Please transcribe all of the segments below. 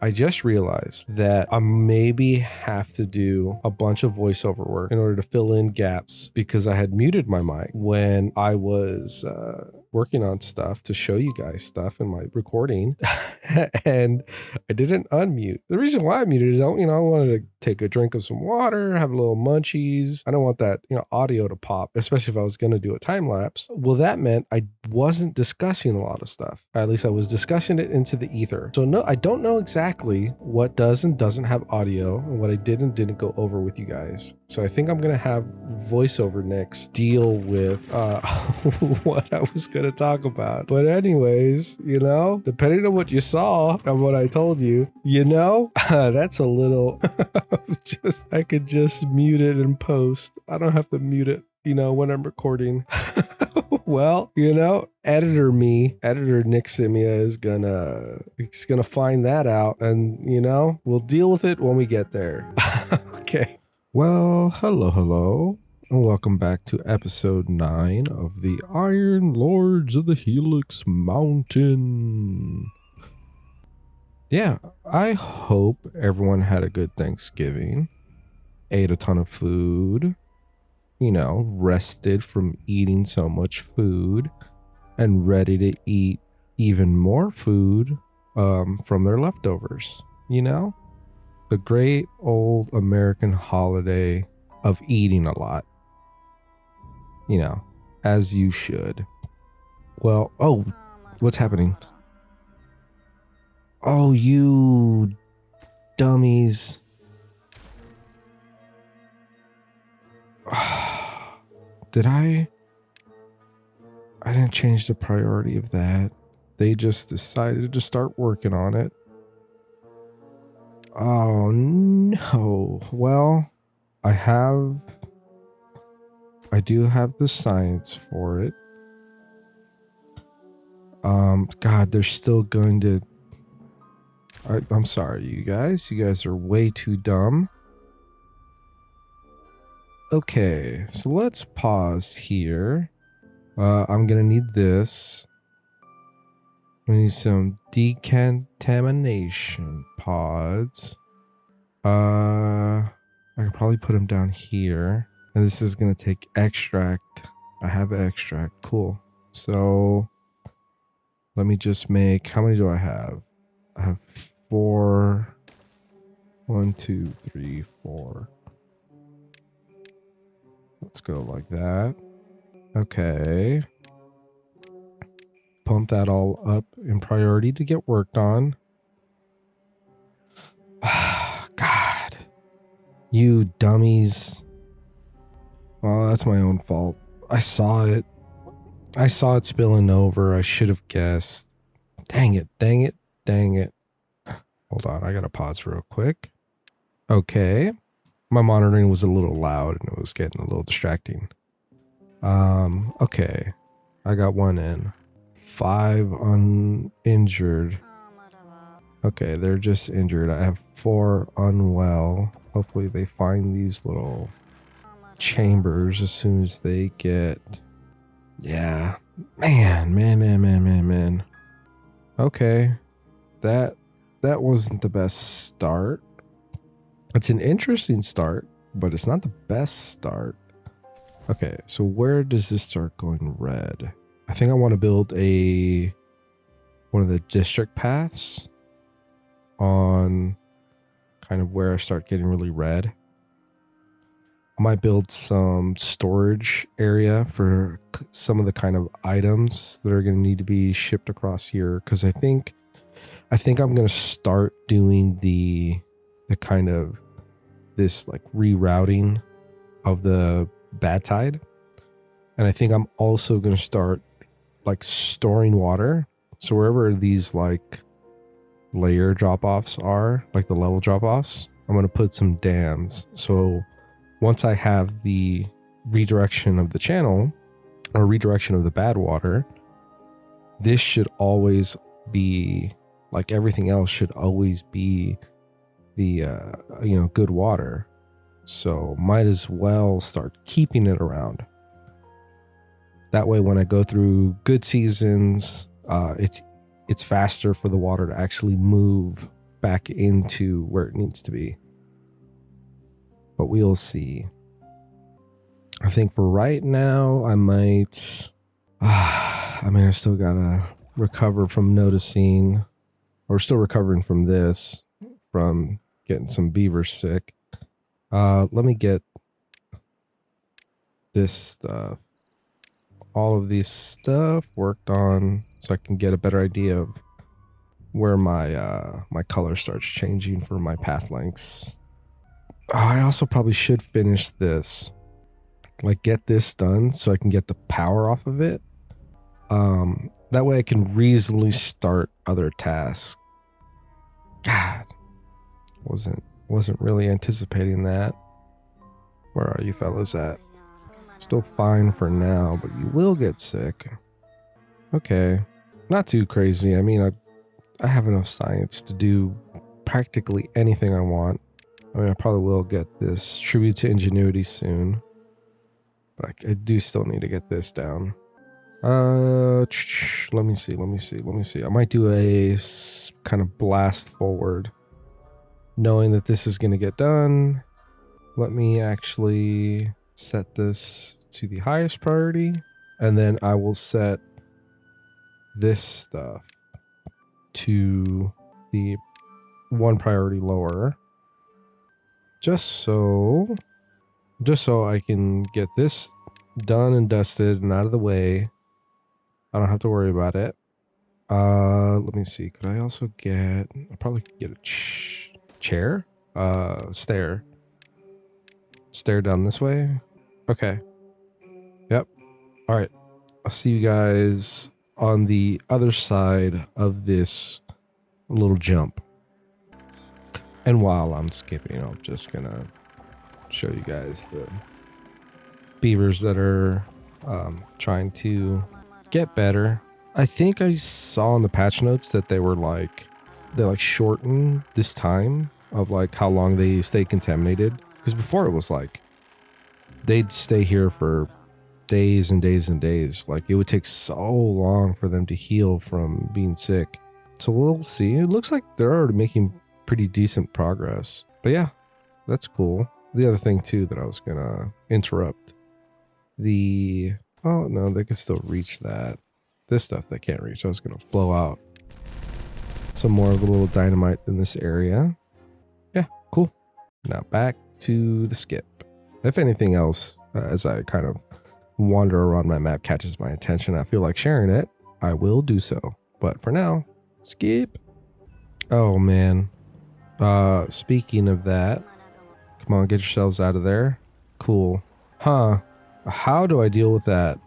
I just realized that I maybe have to do a bunch of voiceover work in order to fill in gaps because I had muted my mic when I was working on stuff to show you guys stuff in my recording and I didn't unmute. The reason why I muted is, I wanted to take a drink of some water, have a little munchies. I don't want that, audio to pop, especially if I was going to do a time lapse. Well, that meant I wasn't discussing a lot of stuff. At least I was discussing it into the ether. So no, I don't know exactly what does and doesn't have audio and what I did and didn't go over with you guys. So I think I'm going to have voiceover next deal with what I was going to talk about. But anyways, depending on what you saw and what I told you, that's a little, I could just mute it and post. I don't have to mute it, when I'm recording. Well, editor Nick Simia is gonna find that out, and we'll deal with it when we get there. Okay. Well, hello, and welcome back to episode 9 of the Iron Lords of the Helix Mountain. Yeah, I hope everyone had a good Thanksgiving, ate a ton of food, rested from eating so much food, and ready to eat even more food from their leftovers. The great old American holiday of eating a lot. As you should. Well, what's happening? Oh, you dummies. Did I didn't change the priority of that. They just decided to start working on it. Oh no. Well, I do have the science for it. God, they're still going to... I'm sorry, you guys. You guys are way too dumb. Okay, so let's pause here. I'm gonna need this. We need some decontamination pods. I could probably put them down here. And this is gonna take extract. I have extract. Cool. So let me just make... How many do I have? I have 4. 1, 2, 3, 4. Let's go like that. Okay. Pump that all up in priority to get worked on. God. You dummies. Well, that's my own fault. I saw it. I saw it spilling over. I should have guessed. Dang it. Hold on. I gotta pause real quick. Okay. My monitoring was a little loud and it was getting a little distracting. Okay. I got 1 in. 5 uninjured. Okay, they're just injured. I have 4 unwell. Hopefully they find these little chambers as soon as they get... Yeah. Man. Okay. That wasn't the best start. It's an interesting start, but it's not the best start. Okay, so where does this start going red? I think I want to build one of the district paths on kind of where I start getting really red. I might build some storage area for some of the kind of items that are going to need to be shipped across here, because I think I'm going to start doing the kind of this like rerouting of the bad tide. And I think I'm also going to start like storing water. So wherever these like layer drop-offs are, like the level drop-offs, I'm going to put some dams. So once I have the redirection of the channel or redirection of the bad water, this should always be like everything else should always be the good water. So might as well start keeping it around. That way when I go through good seasons, it's faster for the water to actually move back into where it needs to be. But we'll see. I think for right now, I might... I mean, I still gotta recover from noticing, or still recovering from this, from getting some beavers sick. Let me get this stuff, all of these stuff worked on, so I can get a better idea of where my my color starts changing for my path lengths. I also probably should finish this, like get this done so I can get the power off of it. That way I can reasonably start other tasks. God, wasn't really anticipating that. Where are you fellas at? Still fine for now, but you will get sick. Okay, not too crazy. I mean, I have enough science to do practically anything I want. I mean, I probably will get this tribute to ingenuity soon, but I do still need to get this down. Let me see. I might do a kind of blast forward, knowing that this is going to get done. Let me actually set this to the highest priority, and then I will set this stuff to the one priority lower, just so I can get this done and dusted and out of the way. I don't have to worry about it. Let me see. Could I also get... I probably could get a chair? Stair. Stair down this way? Okay. Yep. Alright. I'll see you guys on the other side of this little jump. And while I'm skipping, I'm just gonna show you guys the beavers that are trying to get better. I think I saw in the patch notes that they shorten this time of like how long they stay contaminated, because before it was like they'd stay here for days and days and days. Like it would take so long for them to heal from being sick. So we'll see. It looks like they're already making pretty decent progress, but yeah, that's cool. The other thing too that I was gonna interrupt, oh no, they can still reach that. This stuff they can't reach. I was gonna blow out some more of a little dynamite in this area. Yeah, cool. Now back to the skip. If anything else, as I kind of wander around my map catches my attention, I feel like sharing it, I will do so. But for now, skip. Oh man. Speaking of that, come on, get yourselves out of there. Cool. Huh. How do I deal with that?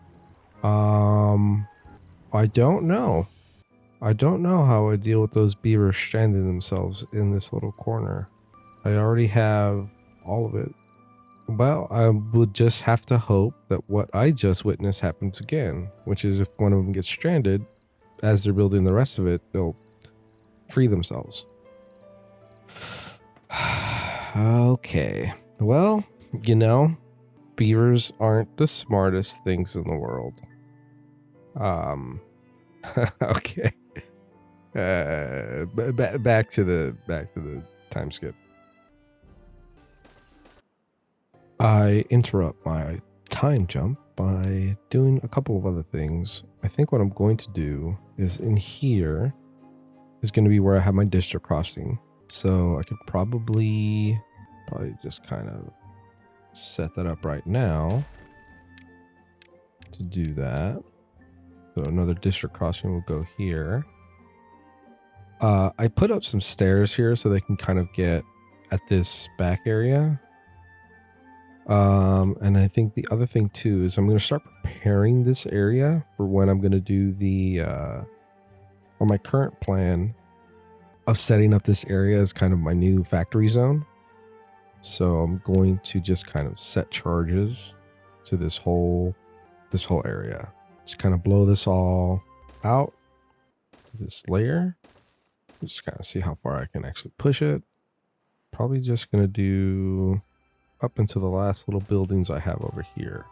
I don't know. I don't know how I deal with those beavers stranding themselves in this little corner. I already have all of it. Well, I would just have to hope that what I just witnessed happens again, which is if one of them gets stranded, as they're building the rest of it, they'll free themselves. Okay. Well, you know, beavers aren't the smartest things in the world. Okay. Back to the time skip. I interrupt my time jump by doing a couple of other things. I think what I'm going to do is in here is going to be where I have my district crossing. So I could probably just kind of set that up right now to do that. So another district crossing will go here. I put up some stairs here so they can kind of get at this back area. And I think the other thing too is I'm going to start preparing this area for when I'm going to do or my current plan of setting up this area as kind of my new factory zone. So I'm going to just kind of set charges to this whole area. Just kind of blow this all out to this layer. Just kind of see how far I can actually push it. Probably just going to do up into the last little buildings I have over here.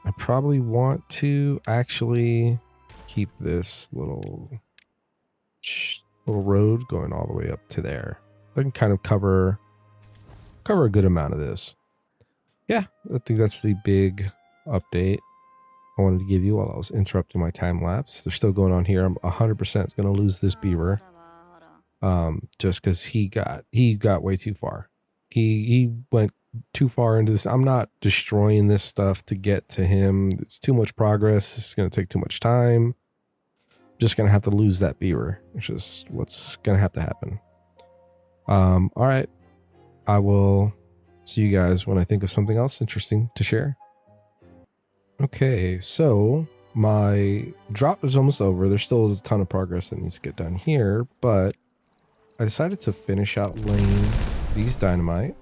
I probably want to actually keep this little little road going all the way up to there. I can kind of cover a good amount of this. Yeah, I think that's the big update I wanted to give you while I was interrupting my time lapse. They're still going on here. I'm 100% going to lose this beaver. Just because he got way too far. He went too far into this. I'm not destroying this stuff to get to him. It's too much progress. It's going to take too much time. Just going to have to lose that beaver. It's just what's going to have to happen. All right. I will see you guys when I think of something else interesting to share. Okay, so my drought is almost over. There's still a ton of progress that needs to get done here, but I decided to finish out laying these dynamite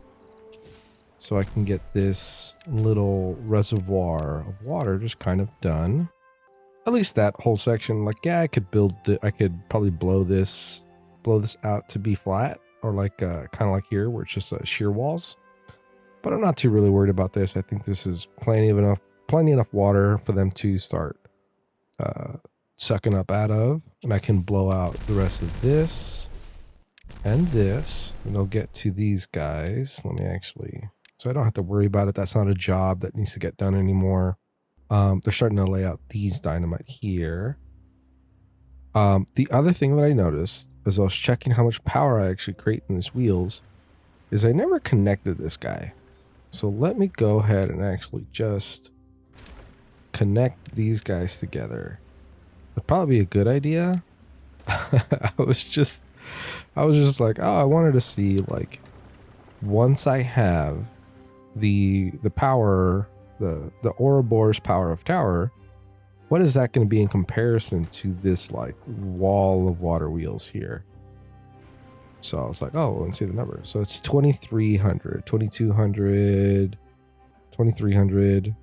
so I can get this little reservoir of water just kind of done. At least that whole section. Like, yeah, I could I could probably blow this out to be flat, or like kind of like here where it's just shear walls. But I'm not too really worried about this. I think this is plenty enough water for them to start sucking up out of, and I can blow out the rest of this and this, and they'll get to these guys. Let me actually, so I don't have to worry about it. That's not a job that needs to get done anymore. They're starting to lay out these dynamite here. The other thing that I noticed as I was checking how much power I actually create in these wheels is I never connected this guy. So let me go ahead and actually just connect these guys together. Would probably be a good idea. I was just like, oh, I wanted to see, like, once I have the power, the Ouroboros power of tower, what is that going to be in comparison to this like wall of water wheels here? So I was like, oh, let's see the number. So it's 2300, 2200, 2300.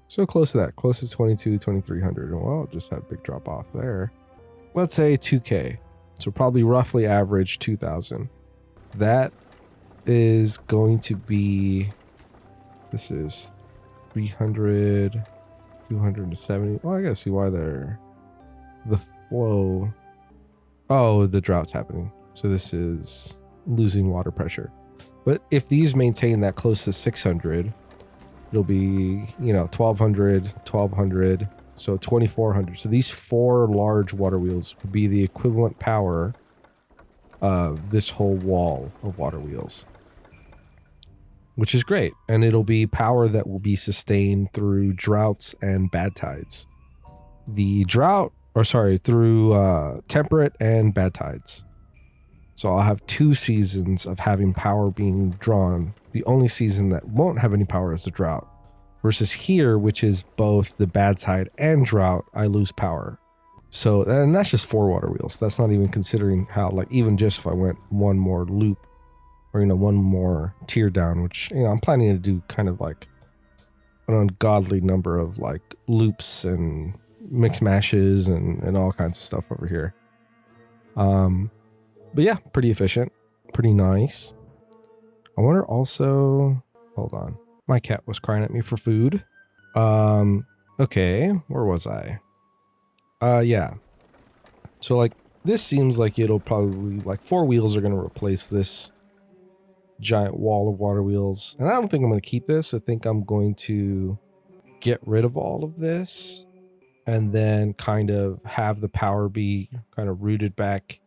So close to that, close to 2300. Well, just had a big drop off there. Let's say 2K. So probably roughly average 2000. That is going to be, this is 300, 270. Well, I gotta see why the flow. Oh, the drought's happening. So this is losing water pressure. But if these maintain that close to 600, it'll be, 1200, so 2400. So these 4 large water wheels would be the equivalent power of this whole wall of water wheels, which is great. And it'll be power that will be sustained through droughts and bad tides. Through temperate and bad tides. So I'll have 2 seasons of having power being drawn. The only season that won't have any power is the drought. Versus here, which is both the bad tide and drought, I lose power. So, and that's just 4 water wheels. That's not even considering how, like, even just if I went one more loop or, one more tier down, which, I'm planning to do kind of like an ungodly number of like loops and mix mashes and all kinds of stuff over here. But yeah, pretty efficient, pretty nice. I wonder also, hold on. My cat was crying at me for food. Okay, where was I? Yeah. So like, this seems like it'll probably, like 4 wheels are going to replace this giant wall of water wheels. And I don't think I'm going to keep this. I think I'm going to get rid of all of this and then kind of have the power be kind of rooted back.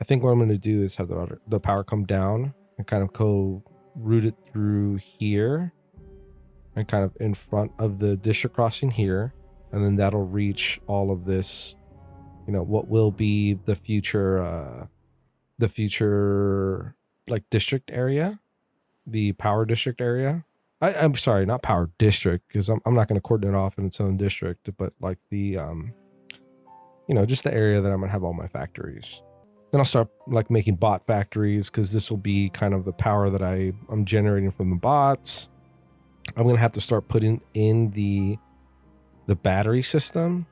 I think what I'm going to do is have the power come down and kind of go route it through here and kind of in front of the district crossing here. And then that'll reach all of this, what will be the future like district area, the power district area. I'm sorry, not power district, because I'm not going to cordon it off in its own district, but like the, just the area that I'm going to have all my factories. Then I'll start like making bot factories, because this will be kind of the power that I'm generating from the bots. I'm going to have to start putting in the battery system.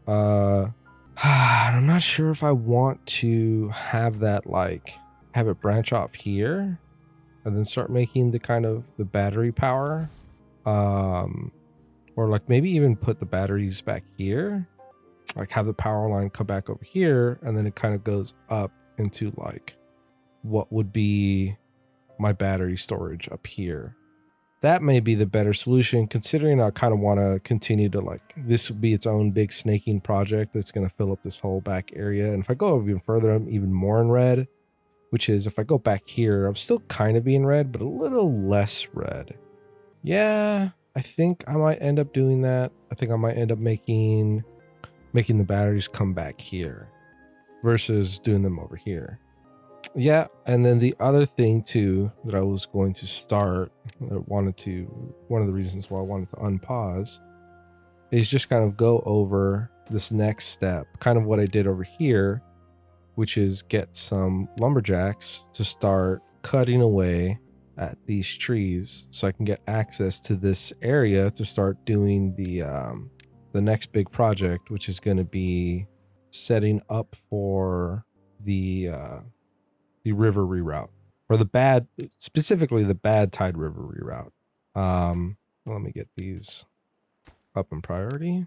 I'm not sure if I want to have that, like, have it branch off here and then start making the kind of the battery power. Or like maybe even put the batteries back here. like have the power line come back over here, and then it kind of goes up into like what would be my battery storage up here. That may be the better solution, considering I kind of want to continue to like, this would be its own big snaking project that's going to fill up this whole back area. And if I go even further, I'm even more in red, which is if I go back here, I'm still kind of being red, but a little less red. Yeah, I think I might end up doing that. I think I might end up making the batteries come back here versus doing them over here. Yeah, and then the other thing too that I was going to start, one of the reasons why I wanted to unpause is just kind of go over this next step, kind of what I did over here, which is get some lumberjacks to start cutting away at these trees so I can get access to this area to start doing the next big project, which is going to be setting up for the river reroute, or specifically the bad tide river reroute. Let me get these up in priority.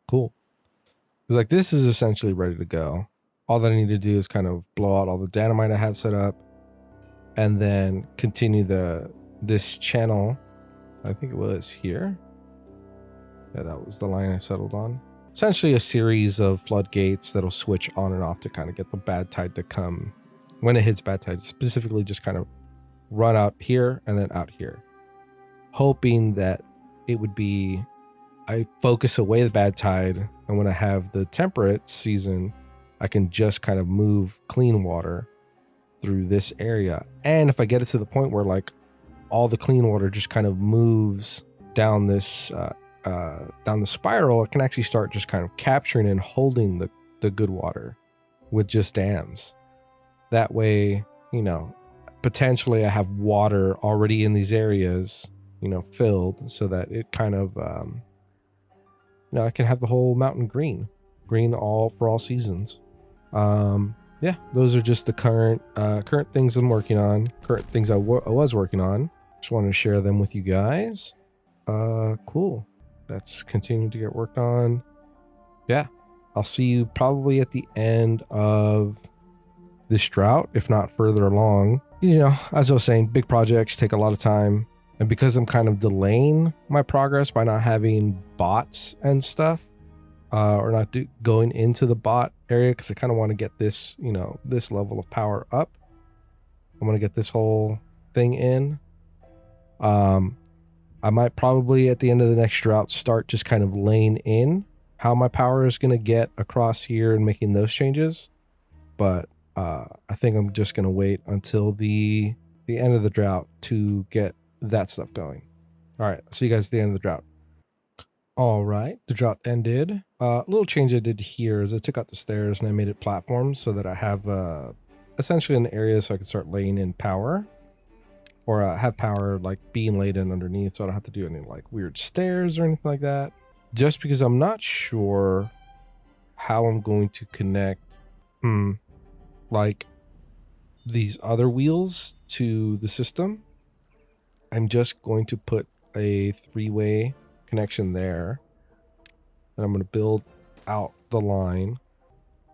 Cool. Because like this is essentially ready to go. All that I need to do is kind of blow out all the dynamite I have set up, and then continue this channel. I think it was here. Yeah, that was the line I settled on. Essentially a series of floodgates that'll switch on and off to kind of get the bad tide to come. When it hits bad tide, specifically just kind of run out here and then out here. Hoping that it would be, I focus away the bad tide, and when I have the temperate season, I can just kind of move clean water through this area. And if I get it to the point where like all the clean water just kind of moves down this, down the spiral, it can actually start just kind of capturing and holding the good water with just dams. That way, you know, potentially I have water already in these areas, you know, filled so that it kind of, you know, I can have the whole mountain green all for all seasons. Yeah, those are just the current things I'm working on, current things I was working on. Just wanted to share them with you guys. Cool. That's continuing to get worked on. Yeah, I'll see you probably at the end of this drought, if not further along. You know, as I was saying, big projects take a lot of time, and because I'm kind of delaying my progress by not having bots and stuff, or not going into the bot area, because I kind of want to get this, you know, this level of power up. I want to get this whole thing in. I might probably at the end of the next drought start just kind of laying in how my power is going to get across here and making those changes. But I think I'm just going to wait until the end of the drought to get that stuff going. All right, see you guys at the end of the drought. All right, the drought ended. A little change I did here is I took out the stairs and I made it platforms so that I have essentially an area so I can start laying in power, or have power like being laid in underneath, so I don't have to do any like weird stairs or anything like that. Just because I'm not sure how I'm going to connect like these other wheels to the system. I'm just going to put a 3-way connection there, and I'm going to build out the line.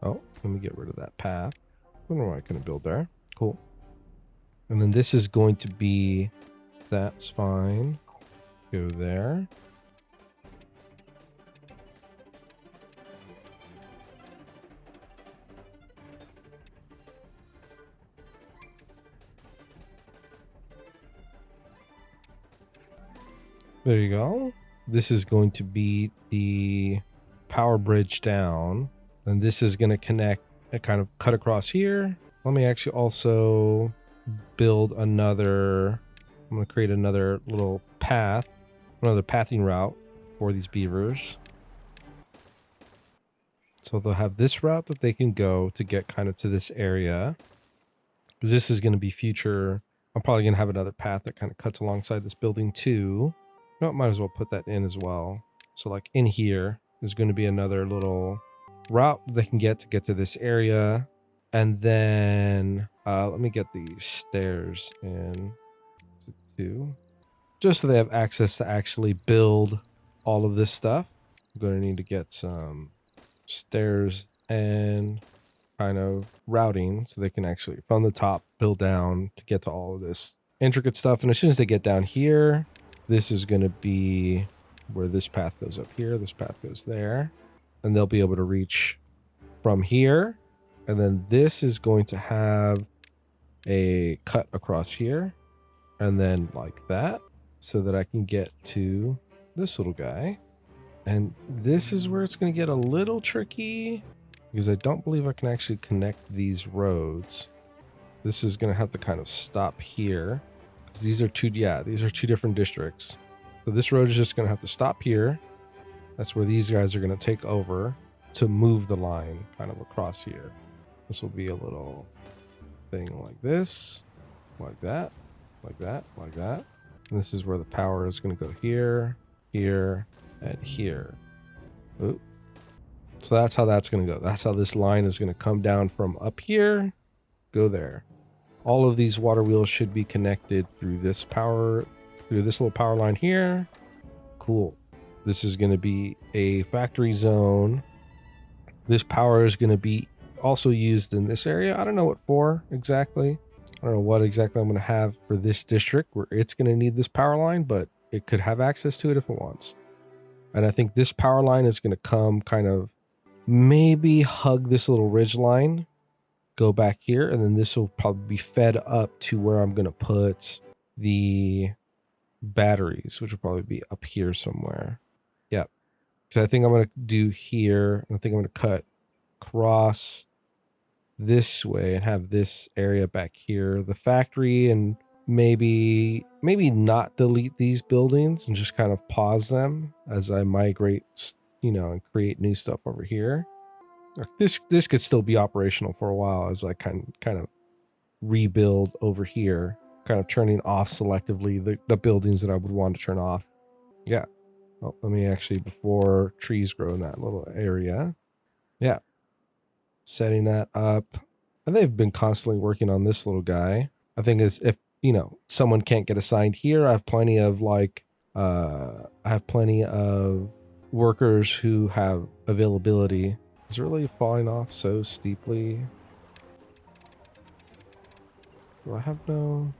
Oh, let me get rid of that path. I don't know why I couldn't build there. Cool. And then this is going to be, that's fine. Go there. There you go. This is going to be the power bridge down. And this is going to connect and kind of cut across here. Let me actually also build another, I'm going to create another little path, another pathing route for these beavers. So they'll have this route that they can go to get kind of to this area. Because this is going to be future. I'm probably going to have another path that kind of cuts alongside this building too. No, might as well put that in as well. So like in here is going to be another little route they can get to this area. And then let me get these stairs in too, just so they have access to actually build all of this stuff. I'm going to need to get some stairs and kind of routing so they can actually from the top build down to get to all of this intricate stuff. And as soon as they get down here, this is going to be where this path goes up here, this path goes there, and they'll be able to reach from here. And then this is going to have a cut across here and then like that, so that I can get to this little guy. And this is where it's going to get a little tricky because I don't believe I can actually connect these roads. This is going to have to kind of stop here because these are two different districts. So this road is just going to have to stop here. That's where these guys are going to take over to move the line kind of across here. This will be a little thing like this, like that, like that, like that. And this is where the power is going to go here, here, and here. Ooh. So that's how that's going to go. That's how this line is going to come down from up here, go there. All of these water wheels should be connected through this little power line here. Cool. This is going to be a factory zone. This power is going to be also used in this area. I don't know what for exactly. I don't know what exactly I'm going to have for this district where it's going to need this power line, but it could have access to it if it wants. And I think this power line is going to come kind of maybe hug this little ridge line, go back here, and then this will probably be fed up to where I'm going to put the batteries, which will probably be up here somewhere. Yep. So I think I'm going to do here. I think I'm going to cut across this way and have this area back here, the factory, and maybe not delete these buildings and just kind of pause them as I migrate, and create new stuff over here. This could still be operational for a while as I kind of rebuild over here, kind of turning off selectively the buildings that I would want to turn off. Yeah. Oh, let me actually, before trees grow in that little area. Yeah. Setting that up. And they've been constantly working on this little guy. I think is if, someone can't get assigned here, I have plenty of workers who have availability. Is it really falling off so steeply? Do I have no...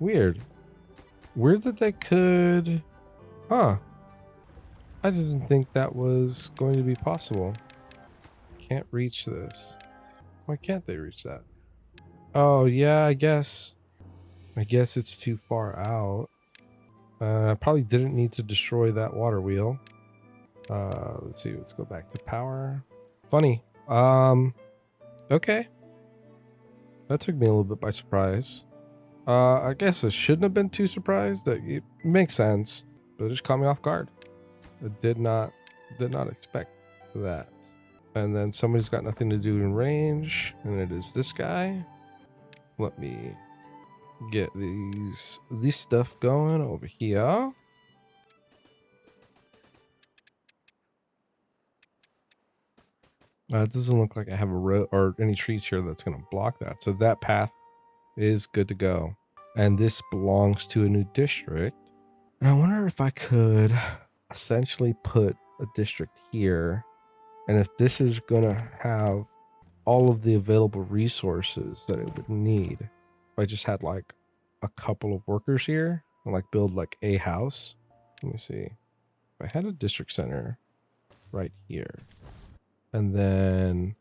Weird that they could... Huh. I didn't think that was going to be possible. Can't reach this. Why can't they reach that? Oh, yeah, I guess it's too far out. I probably didn't need to destroy that water wheel. Let's see, let's go back to power. Funny. Okay. That took me a little bit by surprise. I guess I shouldn't have been too surprised. That it makes sense, but it just caught me off guard. I did not expect that. And then somebody's got nothing to do in range, and it is this guy. Let me get this stuff going over here. It doesn't look like I have a road or any trees here that's going to block that. So that path is good to go. And this belongs to a new district. And I wonder if I could essentially put a district here. And if this is going to have all of the available resources that it would need. If I just had like a couple of workers here and like build like a house. Let me see. If I had a district center right here. And then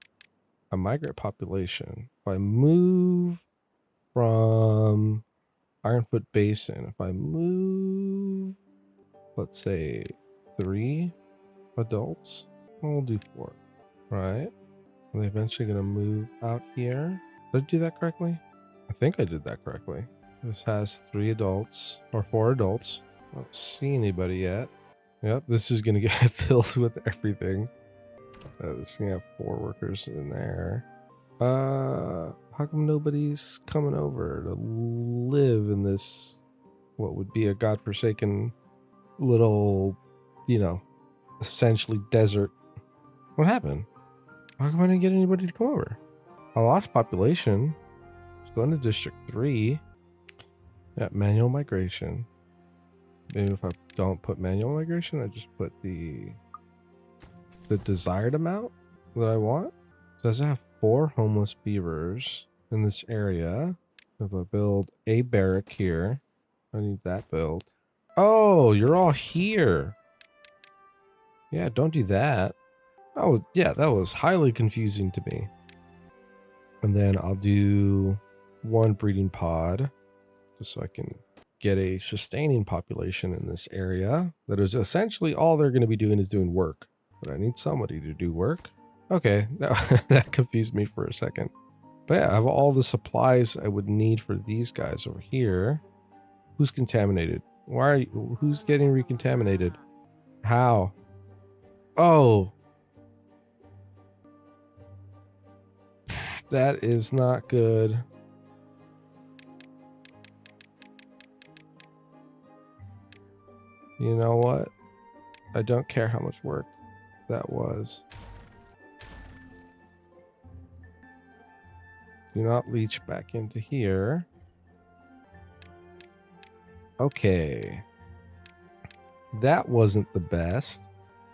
a migrant population. If I move from Ironfoot Basin, if I move, let's say 3 adults, we'll do 4, right? Are they eventually going to move out here? Did I do that correctly? I think I did that correctly. This has 3 adults or 4 adults. I don't see anybody yet. Yep, this is going to get filled with everything. This is going to have 4 workers in there. How come nobody's coming over to live in this, what would be a godforsaken little, essentially desert? What happened? How come I didn't get anybody to come over? I lost population. Let's go into District 3. Yeah, manual migration. Maybe if I don't put manual migration, I just put the the desired amount that I want. So does it have 4 homeless beavers in this area? If I build a barrack here, I need that built. Oh, you're all here. Yeah, don't do that. Oh, yeah, that was highly confusing to me. And then I'll do 1 breeding pod just so I can get a sustaining population in this area. That is essentially all they're going to be doing is doing work. But I need somebody to do work. Okay, that confused me for a second. But yeah, I have all the supplies I would need for these guys over here. Who's contaminated? Why are you, who's getting recontaminated? How? Oh. That is not good. You know what? I don't care how much work that was. Do not leach back into here. Okay. That wasn't the best.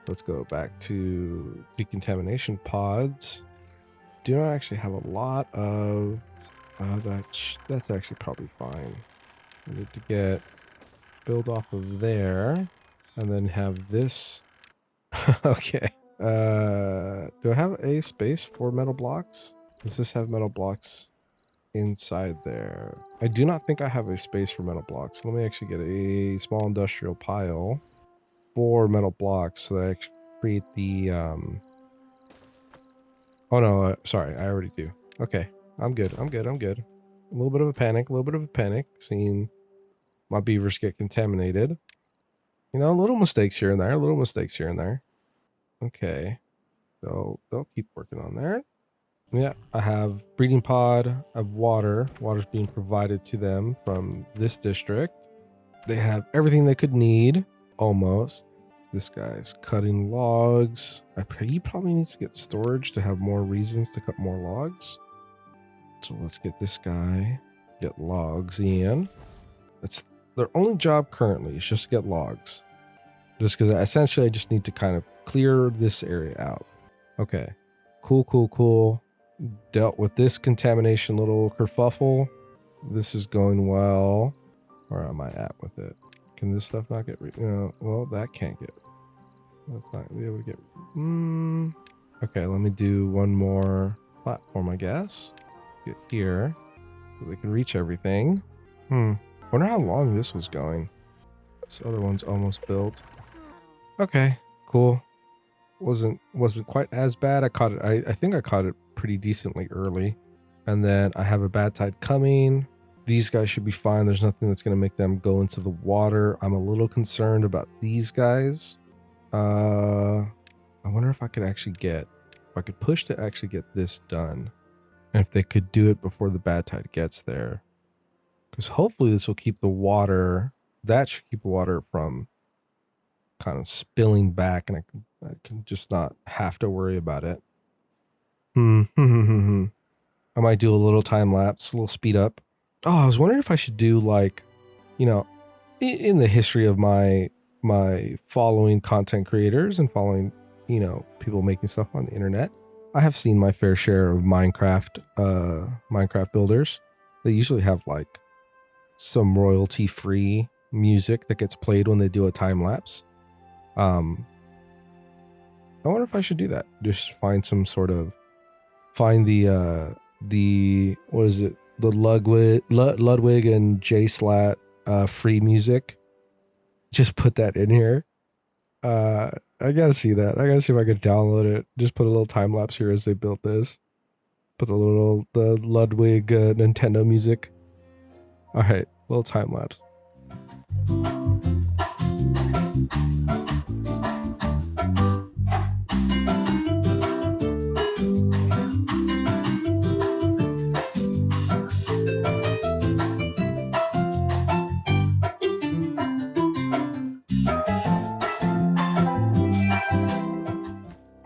Let's go back to decontamination pods. Do not actually have a lot of... that's actually probably fine. I need to get... build off of there. And then have this... Okay. Do I have a space for metal blocks? Does this have metal blocks inside there? I do not think I have a space for metal blocks. Let me actually get a small industrial pile for metal blocks so that I actually create the... Oh no, sorry, I already do. Okay, I'm good. A little bit of a panic, seeing my beavers get contaminated. You know, little mistakes here and there, Okay, so they'll keep working on that. Yeah, I have breeding pod, I have water. Water's being provided to them from this district. They have everything they could need, almost. This guy's cutting logs. He probably needs to get storage to have more reasons to cut more logs. So let's get this guy, get logs in. That's their only job currently, is just to get logs. Just because essentially I just need to kind of clear this area out. Okay, cool. Dealt with this contamination little kerfuffle. This is going well. Where am I at with it? Can this stuff not get, well, that can't get, let's not be able to get, okay, let me do one more platform, I guess. Get here, so they can reach everything. Wonder how long this was going. This other one's almost built. Okay, cool. Wasn't quite as bad. I caught it, I think I caught it pretty decently early. And then I have a bad tide coming. These guys should be fine. There's nothing that's going to make them go into the water. I'm a little concerned about these guys. I wonder if I could actually if I could push to actually get this done. And if they could do it before the bad tide gets there. Because hopefully this will keep the water, that should keep the water from kind of spilling back, and I can just not have to worry about it. I might do a little time lapse, a little speed up. Oh, I was wondering if I should do, like, you know, in the history of my following content creators and following, you know, people making stuff on the internet, I have seen my fair share of Minecraft builders. They usually have like some royalty free music that gets played when they do a time lapse. I wonder if I should do that. Just find some sort of, find the what is it? The Ludwig and J Slat free music. Just put that in here. I gotta see that. I gotta see if I can download it. Just put a little time lapse here as they built this. Put the Ludwig Nintendo music. All right, little time lapse.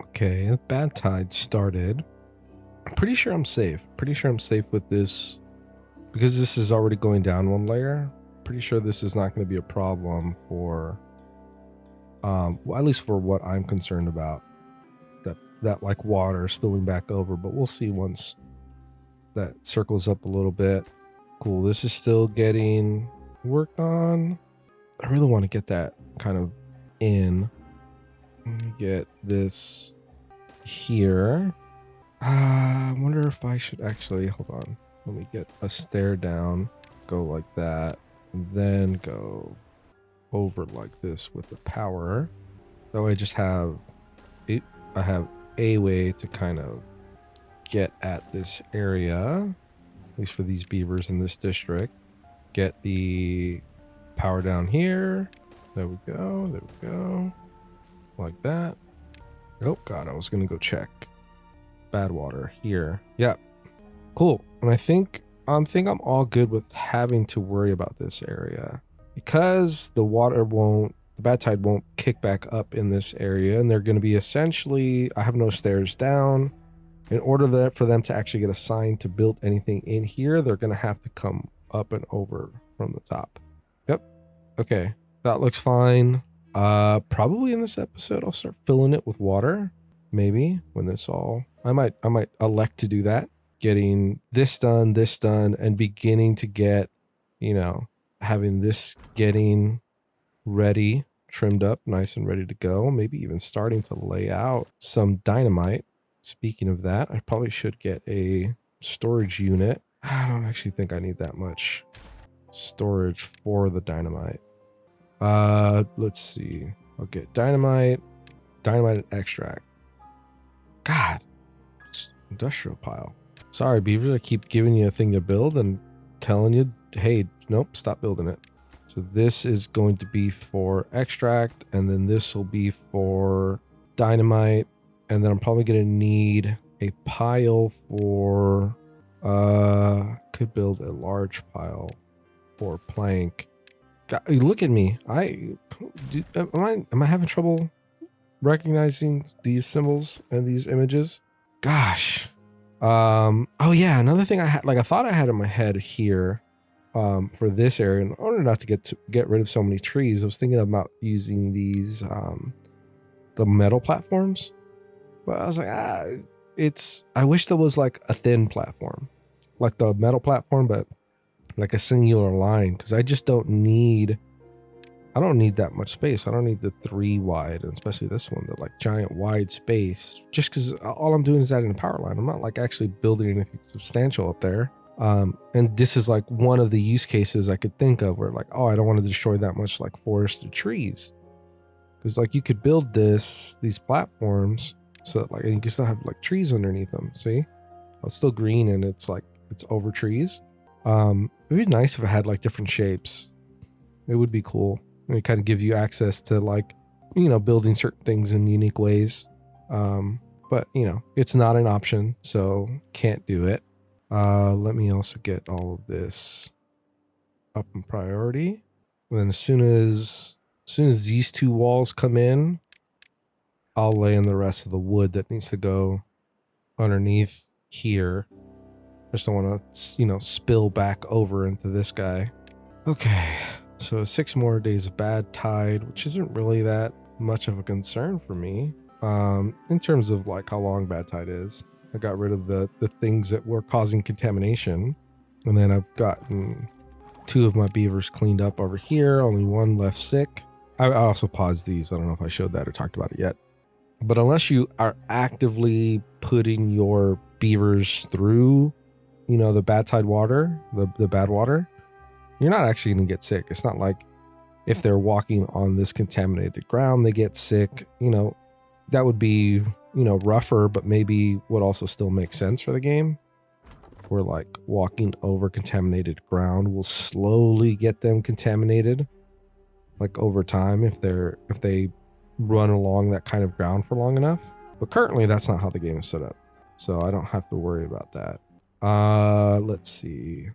Okay, the bad tide started. I'm pretty sure I'm safe. Pretty sure I'm safe with this because this is already going down one layer. Pretty sure this is not going to be a problem for, well, at least for what I'm concerned about. that like water spilling back over, but we'll see once that circles up a little bit. Cool. This is still getting worked on. I really want to get that kind of in. Let me get this here. I wonder if I should actually, hold on. Let me get a stair down, go like that, and then go over like this with the power. That way I have a way to kind of get at this area, at least for these beavers in this district. Get the power down here. There we go. There we go. Like that. Oh God, I was gonna go check. Badwater here. Yeah. Cool. And I think I'm all good with having to worry about this area because the bad tide won't kick back up in this area, and they're going to be essentially, I have no stairs down. In order for them to actually get assigned to build anything in here, they're going to have to come up and over from the top. Yep. Okay. That looks fine. Probably in this episode, I'll start filling it with water. Maybe when this all, I might elect to do that. Getting this done, and beginning to get, having this getting ready, trimmed up, nice and ready to go. Maybe even starting to lay out some dynamite. Speaking of that, I probably should get a storage unit. I don't actually think I need that much storage for the dynamite. Let's see. I'll get dynamite and extract. God, industrial pile. Sorry, beavers, I keep giving you a thing to build and telling you, hey, nope, stop building it. So this is going to be for extract, and then this will be for dynamite, and then I'm probably going to need a pile for, could build a large pile for plank. God, look at me. Am I having trouble recognizing these symbols and these images? Gosh. Oh yeah, another thing I thought I had in my head here, for this area, in order not to get rid of so many trees, I was thinking about using these, the metal platforms, but I was like, I wish there was like a thin platform, like the metal platform, but like a singular line, because I don't need that much space. I don't need the 3 wide, and especially this one, the like giant wide space, just because all I'm doing is adding a power line. I'm not like actually building anything substantial up there. And this is like one of the use cases I could think of where like, oh, I don't want to destroy that much like forested trees, because like you could build these platforms so that like, and you can still have like trees underneath them. See, it's still green and it's over trees. It'd be nice if it had like different shapes. It would be cool. And it kind of gives you access to like, building certain things in unique ways. But it's not an option, so can't do it. Let me also get all of this up in priority. And then as soon as these 2 walls come in, I'll lay in the rest of the wood that needs to go underneath here. I just don't want to, spill back over into this guy. Okay, so 6 more days of bad tide, which isn't really that much of a concern for me. In terms of like how long bad tide is. I got rid of the things that were causing contamination. And then I've gotten 2 of my beavers cleaned up over here. Only 1 left sick. I also paused these. I don't know if I showed that or talked about it yet. But unless you are actively putting your beavers through, the bad tide water, the bad water, you're not actually going to get sick. It's not like if they're walking on this contaminated ground, they get sick. That would be, rougher, but maybe would also still make sense for the game. Where like walking over contaminated ground will slowly get them contaminated, like over time if they run along that kind of ground for long enough. But currently that's not how the game is set up, so I don't have to worry about that. Let's see.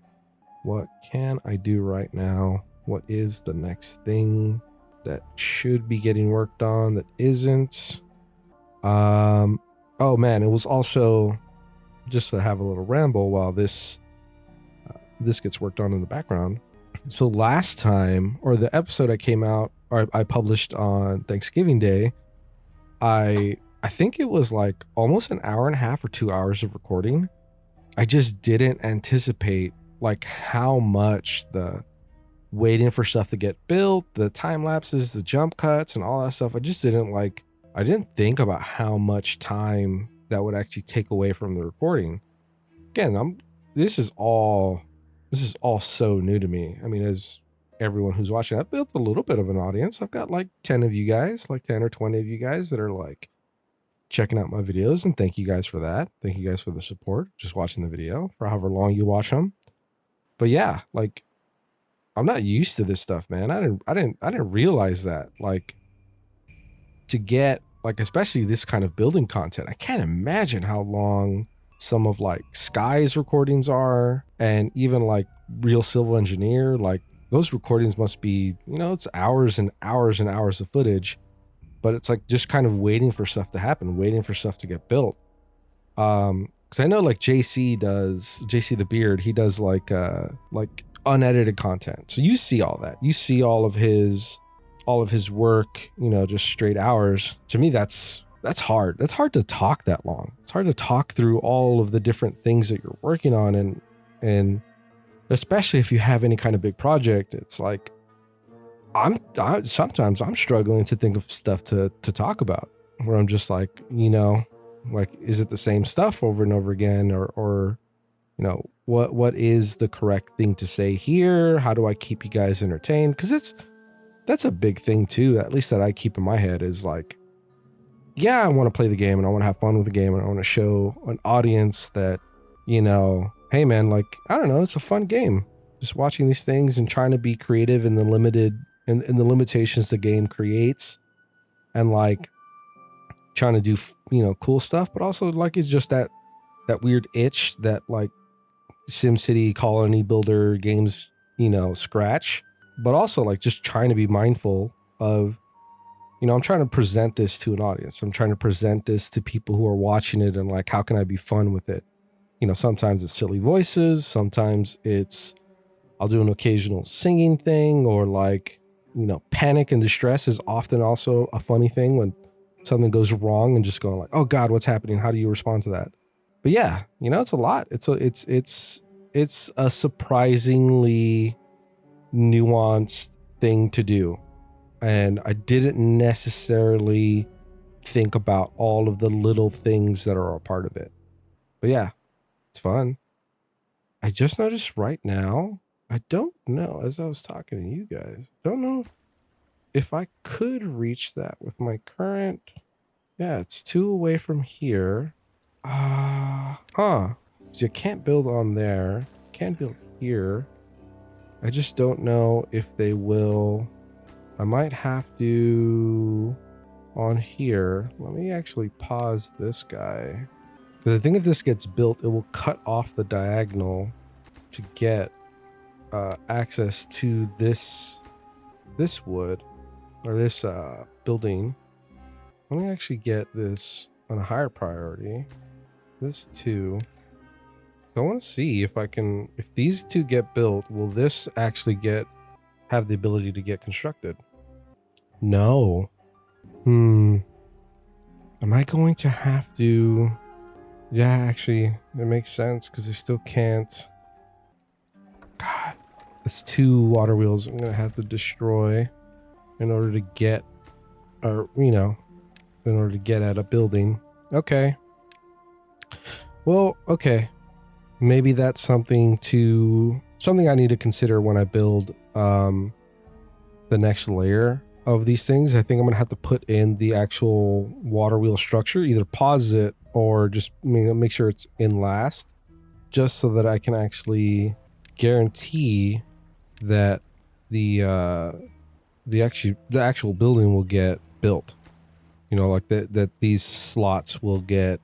What can I do right now? What is the next thing that should be getting worked on that isn't? Oh man, it was also, just to have a little ramble while this gets worked on in the background. So last time, or the episode I published on Thanksgiving Day, I I think it was like almost an hour and a half or 2 hours of recording. I just didn't anticipate like how much the waiting for stuff to get built, the time lapses, the jump cuts, and all that stuff. I didn't think about how much time that would actually take away from the recording. Again, this is all so new to me. I mean, as everyone who's watching, I've built a little bit of an audience. I've got like 10 of you guys, like 10 or 20 of you guys that are like checking out my videos, and thank you guys for that. Thank you guys for the support, just watching the video for however long you watch them. But yeah, like I'm not used to this stuff, man. I didn't realize that. Like to get like especially this kind of building content, I can't imagine how long some of like Sky's recordings are, and even like Real Civil Engineer, like those recordings must be, you know, it's hours and hours and hours of footage, but it's like just kind of waiting for stuff to happen, waiting for stuff to get built. Because I know like JC the Beard, he does like unedited content. So you see all that. You see all of his work, you know, just straight hours. To me, that's hard. That's hard to talk that long. It's hard to talk through all of the different things that you're working on, and especially if you have any kind of big project, it's like sometimes I'm struggling to think of stuff to talk about, where I'm just like, you know, like, is it the same stuff over and over again, or you know, what is the correct thing to say here? How do I keep you guys entertained? Because that's a big thing too, at least that I keep in my head, is like, yeah, I want to play the game and I want to have fun with the game and I want to show an audience that, you know, hey man, like, I don't know, it's a fun game. Just watching these things and trying to be creative in the in the limitations the game creates, and like trying to do, you know, cool stuff, but also like it's just that weird itch that like SimCity colony builder games, you know, scratch. But also like just trying to be mindful of, you know, I'm trying to present this to an audience. I'm trying to present this to people who are watching it, and like, how can I be fun with it? You know, sometimes it's silly voices. Sometimes I'll do an occasional singing thing, or like, you know, panic and distress is often also a funny thing when something goes wrong, and just going like, oh God, what's happening? How do you respond to that? But yeah, you know, it's a lot. It's a surprisingly nuanced thing to do. And I didn't necessarily think about all of the little things that are a part of it. But yeah, it's fun. I just noticed right now, I don't know, as I was talking to you guys, don't know if I could reach that with my current. Yeah, it's 2 away from here. So you can't build on there. Can't build here. I just don't know if they will. I might have to on here. Let me actually pause this guy, because I think if this gets built, it will cut off the diagonal to get access to this wood, or this building. Let me actually get this on a higher priority. This too. So I want to see if if these 2 get built, will this actually have the ability to get constructed? No. Am I going to have to? Yeah, actually, it makes sense, because I still can't. God, that's 2 water wheels I'm gonna have to destroy in order to get, or you know, in order to get at a building. Okay. Well, okay. Maybe that's something I need to consider when I build the next layer of these things. I think I'm gonna have to put in the actual water wheel structure, either pause it or just make sure it's in last, just so that I can actually guarantee that the actual building will get built. You know, like that these slots will get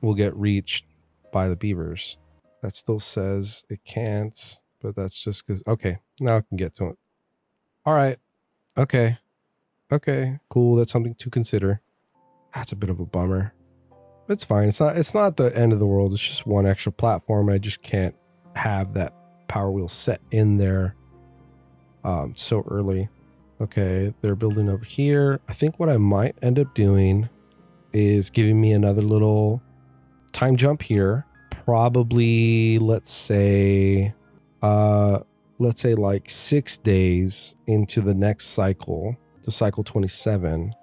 reached by the beavers. That still says it can't, but that's just because. Okay, now I can get to it. All right. Okay, cool. That's something to consider. That's a bit of a bummer. It's fine. It's not the end of the world. It's just 1 extra platform. I just can't have that power wheel set in there so early. Okay, they're building over here. I think what I might end up doing is giving me another little time jump here. Probably, let's say like 6 days into the next cycle, to cycle 27.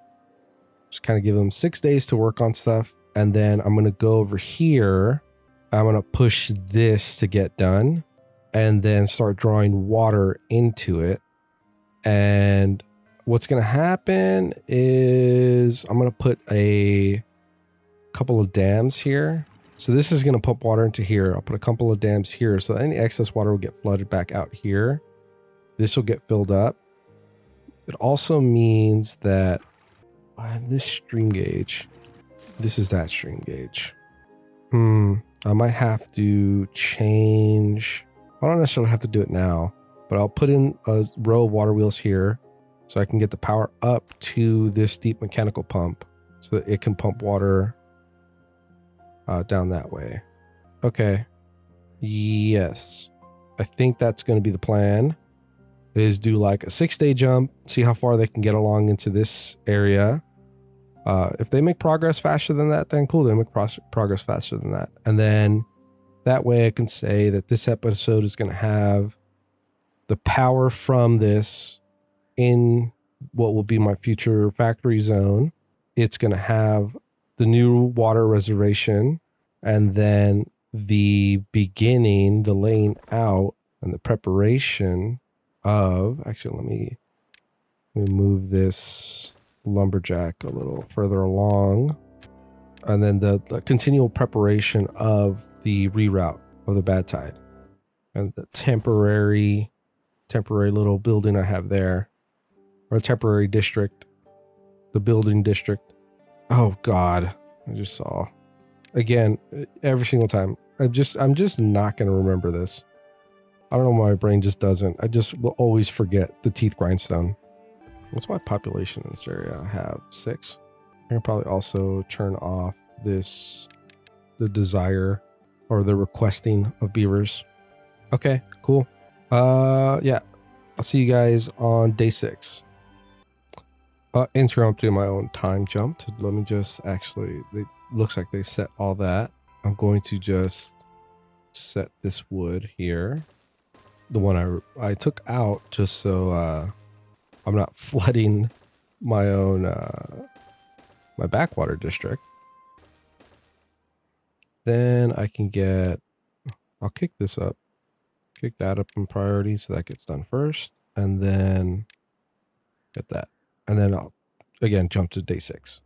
Just kind of give them 6 days to work on stuff. And then I'm going to go over here. I'm going to push this to get done and then start drawing water into it. And what's going to happen is I'm going to put a couple of dams here. So this is going to pump water into here. I'll put a couple of dams here. So any excess water will get flooded back out here. This will get filled up. It also means that this stream gauge, this is that stream gauge. I might have to change. I don't necessarily have to do it now, but I'll put in a row of water wheels here so I can get the power up to this deep mechanical pump so that it can pump water down that way. Okay. Yes. I think that's going to be the plan, is do like a 6-day jump, see how far they can get along into this area. If they make progress faster than that, then cool, they make progress faster than that. And then that way I can say that this episode is going to have the power from this in what will be my future factory zone. It's going to have the new water reservation, and then the beginning, the laying out and the preparation of, actually, let me move this lumberjack a little further along, and then the continual preparation of the reroute of the bad tide and the temporary little building I have there, or a temporary district, the building district. Oh God, I just saw again every single time. I'm just not going to remember this. I don't know why my brain just doesn't. I just will always forget the teeth grindstone. What's my population in this area? I have 6. I can probably also turn off the desire or the requesting of beavers. Okay, cool. Yeah, I'll see you guys on day 6. Interrupting my own time jump. Let me just actually, it looks like they set all that. I'm going to just set this wood here. The one I took out just so I'm not flooding my own my backwater district. Then I can get, I'll kick this up, kick that up in priority so that gets done first, and then get that, and then I'll again jump to day 6.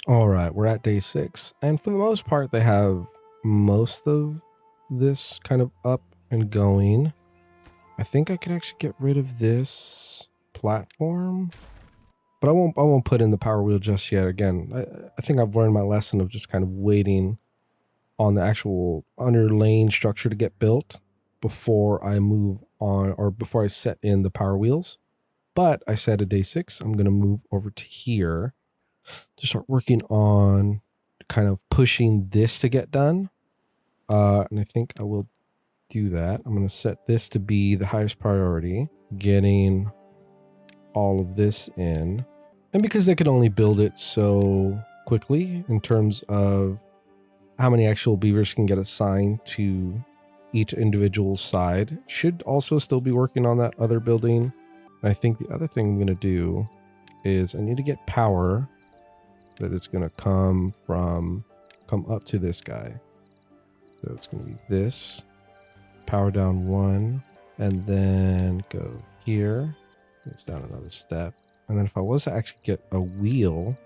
All right, we're at day 6, and for the most part they have most of this kind of up and going. I think I could actually get rid of this platform, but I won't put in the power wheel just yet. Again, I think I've learned my lesson of just kind of waiting on the actual underlaying structure to get built before I move on, or before I set in the power wheels. But I said at day 6, I'm going to move over to here to start working on kind of pushing this to get done. And I think I will do that. I'm going to set this to be the highest priority, getting all of this in. And because they could only build it so quickly in terms of how many actual beavers can get assigned to each individual side, should also still be working on that other building. And I think the other thing I'm going to do is I need to get power that it's going to come up to this guy. So it's going to be this, power down 1, and then go here. It's down another step. And then if I was to actually get a wheel,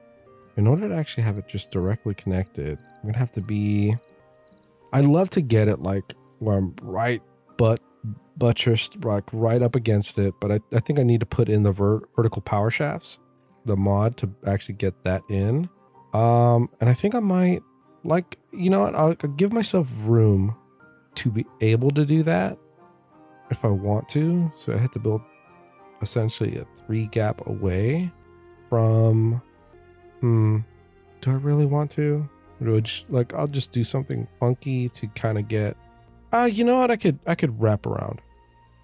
in order to actually have it just directly connected, I'm going to have to be, I'd love to get it like where I'm right buttressed, like right up against it. But I think I need to put in the vertical power shafts, the mod, to actually get that in. And I think I might, like, you know what, I'll give myself room to be able to do that if I want to. So I have to build essentially a 3 gap away from, do I really want to? Or do I just, like, I'll just do something funky to kind of get, you know what, I could wrap around.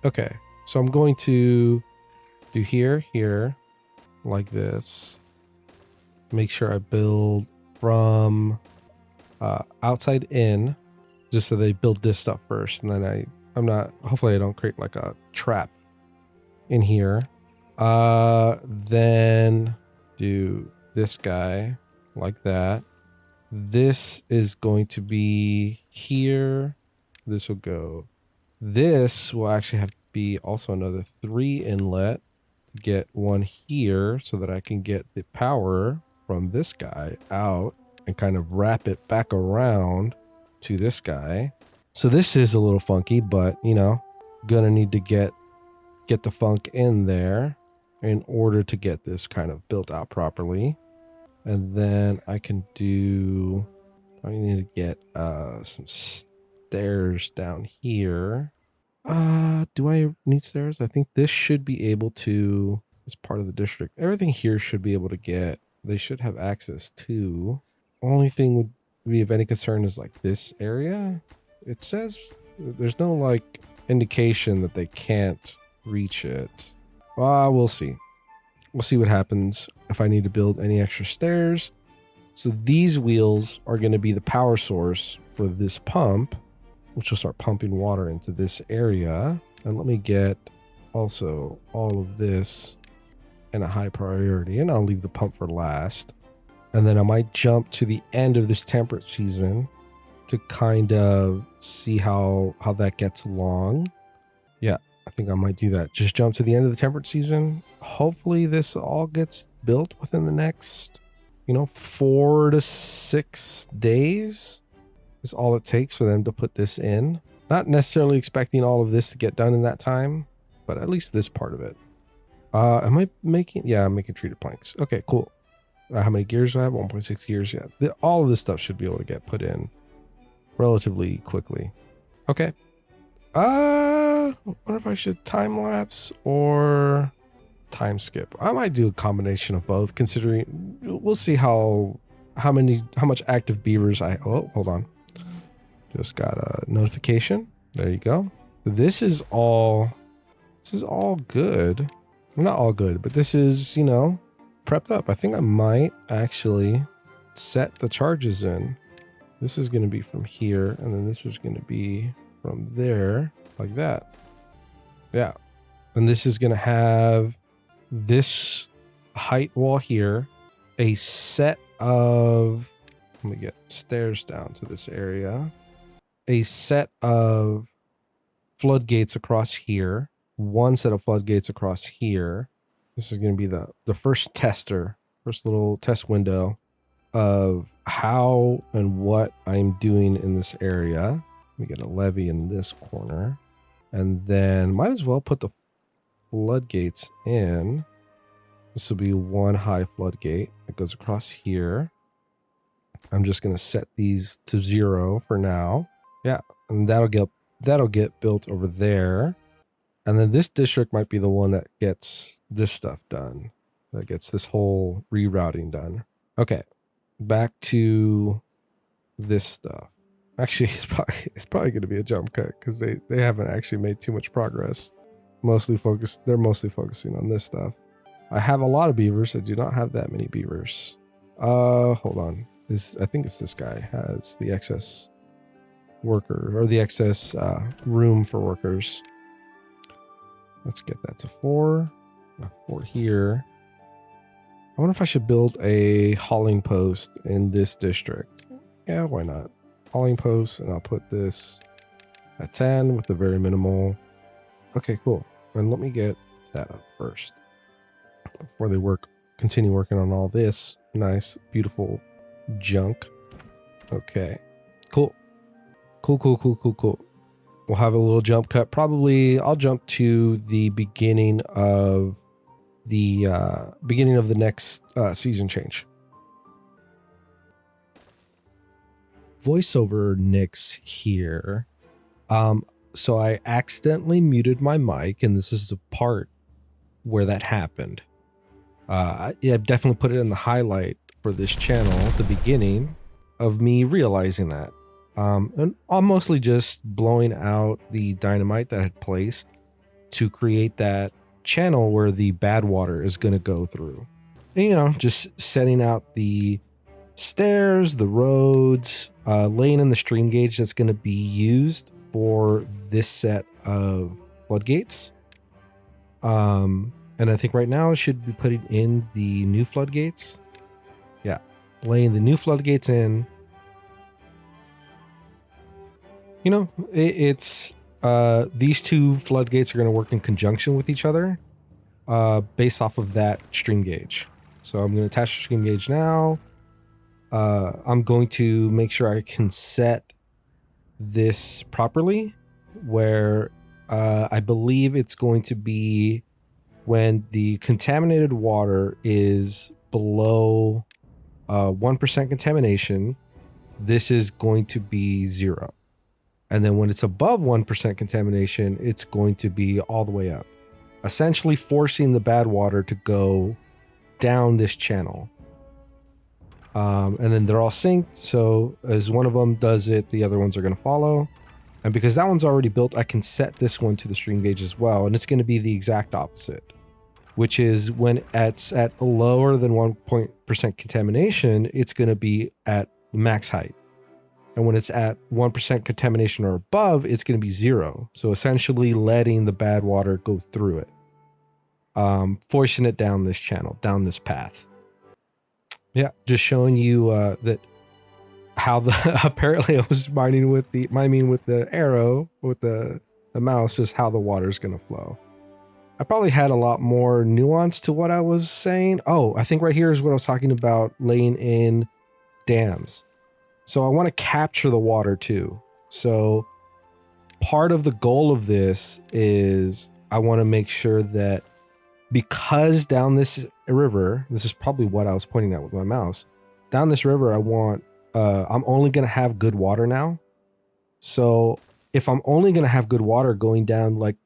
Okay, so I'm going to do here, like this, make sure I build from outside in, just so they build this stuff first, and then hopefully I don't create like a trap in here. Then do this guy like that. This is going to be here. This will go. This will actually have to be also another 3 inlet to get one here so that I can get the power from this guy out and kind of wrap it back around to this guy. So this is a little funky, but you know, gonna need to get the funk in there in order to get this kind of built out properly. And then I can do, I need to get some stairs down here. Do I need stairs? I think this should be able to, as part of the district, everything here should be able to get, they should have access to. Only thing would be of any concern is like this area. It says there's no like indication that they can't reach it. We'll see. We'll see what happens if I need to build any extra stairs. So these wheels are going to be the power source for this pump, which will start pumping water into this area. And let me get also all of this in a high priority, and I'll leave the pump for last. And then I might jump to the end of this temperate season to kind of see how that gets along. Yeah, I think I might do that. Just jump to the end of the temperate season. Hopefully this all gets built within the next, 4 to 6 days is all it takes for them to put this in. Not necessarily expecting all of this to get done in that time, but at least this part of it. Am I making? Yeah, I'm making treated planks. Okay, cool. How many gears do I have? 1.6 gears. Yeah, all of this stuff should be able to get put in relatively quickly. Okay. I wonder if I should time lapse or time skip. I might do a combination of both, considering we'll see how much active beavers oh, hold on. Just got a notification. There you go. This is all good. Well, not all good, but this is, prepped up. I think I might actually set the charges in. This is going to be from here, and then this is going to be from there, like that. Yeah. And this is going to have this height wall here, a set of, let me get stairs down to this area, a set of floodgates across here, one set of floodgates across here. This is going to be the first little test window of how and what I'm doing in this area. Let me get a levee in this corner, and then might as well put the floodgates in. This will be one high floodgate that goes across here. I'm just going to set these to 0 for now. Yeah, and that'll get built over there. And then this district might be the one that gets this stuff done. That gets this whole rerouting done. Okay, back to this stuff. Actually, it's probably going to be a jump cut because they haven't actually made too much progress. They're mostly focusing on this stuff. I have a lot of beavers. I do not have that many beavers. Hold on. I think it's this guy has the excess worker, or the excess room for workers. Let's get that to 4. 4 here. I wonder if I should build a hauling post in this district. Yeah, why not? Hauling post, and I'll put this at 10 with the very minimal. Okay, cool. And let me get that up first before they continue working on all this nice, beautiful junk. Okay, cool. Cool. We'll have a little jump cut. Probably I'll jump to the beginning of the next season change. Voiceover Nix here. So I accidentally muted my mic, and this is the part where that happened. I've definitely put it in the highlight for this channel at the beginning of me realizing that. And I'm mostly just blowing out the dynamite that I had placed to create that channel where the bad water is going to go through. And, you know, just setting out the stairs, the roads, laying in the stream gauge that's going to be used for this set of floodgates. And I think right now I should be putting in the new floodgates. Yeah, laying the new floodgates in. You know, it's these two floodgates are going to work in conjunction with each other based off of that stream gauge. So I'm going to attach the stream gauge now. I'm going to make sure I can set this properly where I believe it's going to be when the contaminated water is below 1% contamination, this is going to be 0. And then when it's above 1% contamination, it's going to be all the way up, essentially forcing the bad water to go down this channel. And then they're all synced. So as one of them does it, the other ones are going to follow. And because that one's already built, I can set this one to the stream gauge as well. And it's going to be the exact opposite, which is when it's at lower than 1% contamination, it's going to be at max height. And when it's at 1% contamination or above, it's going to be 0. So essentially letting the bad water go through it, forcing it down this channel, down this path. Yeah, just showing you that how the apparently I was miming with the arrow with the mouse, just how the water is going to flow. I probably had a lot more nuance to what I was saying. Oh, I think right here is what I was talking about, laying in dams. So I want to capture the water too. So part of the goal of this is I want to make sure that because down this river, this is probably what I was pointing at with my mouse, down this river, I want, I'm only going to have good water now. So if I'm only going to have good water going down like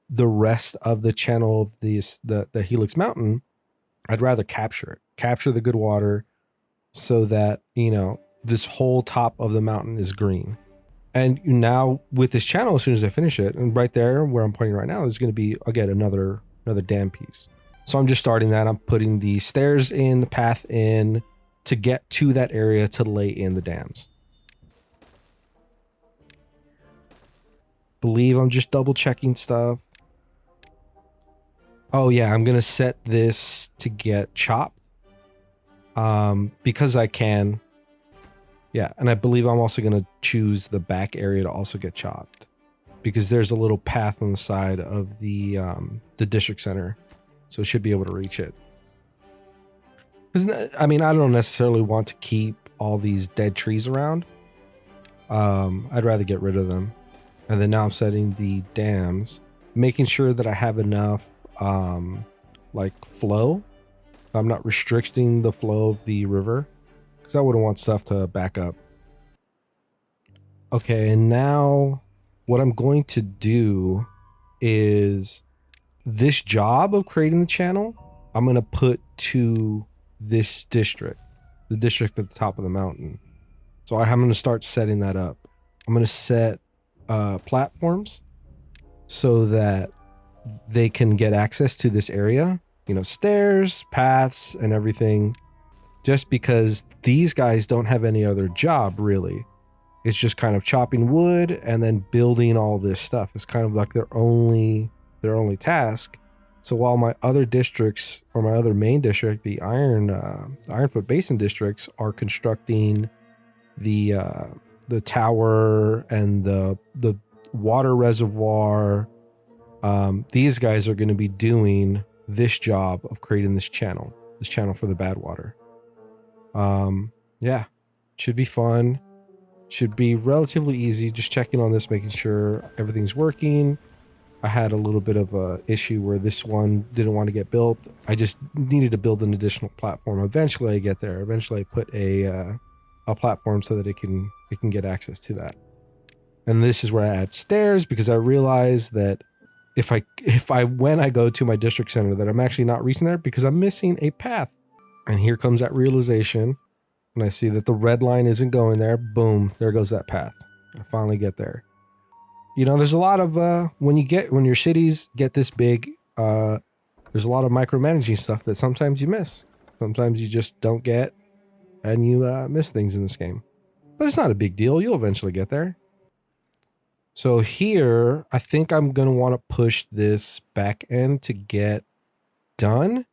the rest of the channel of the Helix Mountain, I'd rather capture the good water so that, you know, this whole top of the mountain is green. And now with this channel, as soon as I finish it, and right there where I'm pointing right now is going to be, again, another dam piece. So I'm just starting that. I'm putting the stairs in, the path in to get to that area to lay in the dams. Believe I'm just double checking stuff. Oh yeah, I'm going to set this to get chopped because I can. Yeah, and I believe I'm also going to choose the back area to also get chopped because there's a little path on the side of the district center, so it should be able to reach it. I mean, I don't necessarily want to keep all these dead trees around. I'd rather get rid of them. And then now I'm setting the dams, making sure that I have enough like flow. I'm not restricting the flow of the river because I wouldn't want stuff to back up. Okay, and now what I'm going to do is this job of creating the channel, I'm going to put to this district, the district at the top of the mountain. So I'm going to start setting that up. I'm going to set platforms so that they can get access to this area, you know, stairs, paths, and everything, just because these guys don't have any other job really. It's just kind of chopping wood and then building all this stuff. It's kind of like their only task. So while my other districts, or my other main district, the Ironfoot Basin districts, are constructing the tower and the water reservoir, these guys are going to be doing this job of creating this channel for the bad water. Yeah, should be fun. Should be relatively easy. Just checking on this, making sure everything's working. I had a little bit of a issue where this one didn't want to get built. I just needed to build an additional platform. Eventually I get there. Eventually I put a platform so that it can get access to that. And this is where I add stairs because I realized that when I go to my district center that I'm actually not reaching there because I'm missing a path. And here comes that realization. And I see that the red line isn't going there. Boom, there goes that path. I finally get there. You know, there's a lot of when your cities get this big, there's a lot of micromanaging stuff that sometimes you miss. Sometimes you just don't get, and you miss things in this game. But it's not a big deal. You'll eventually get there. So here, I think I'm going to want to push this back end to get done.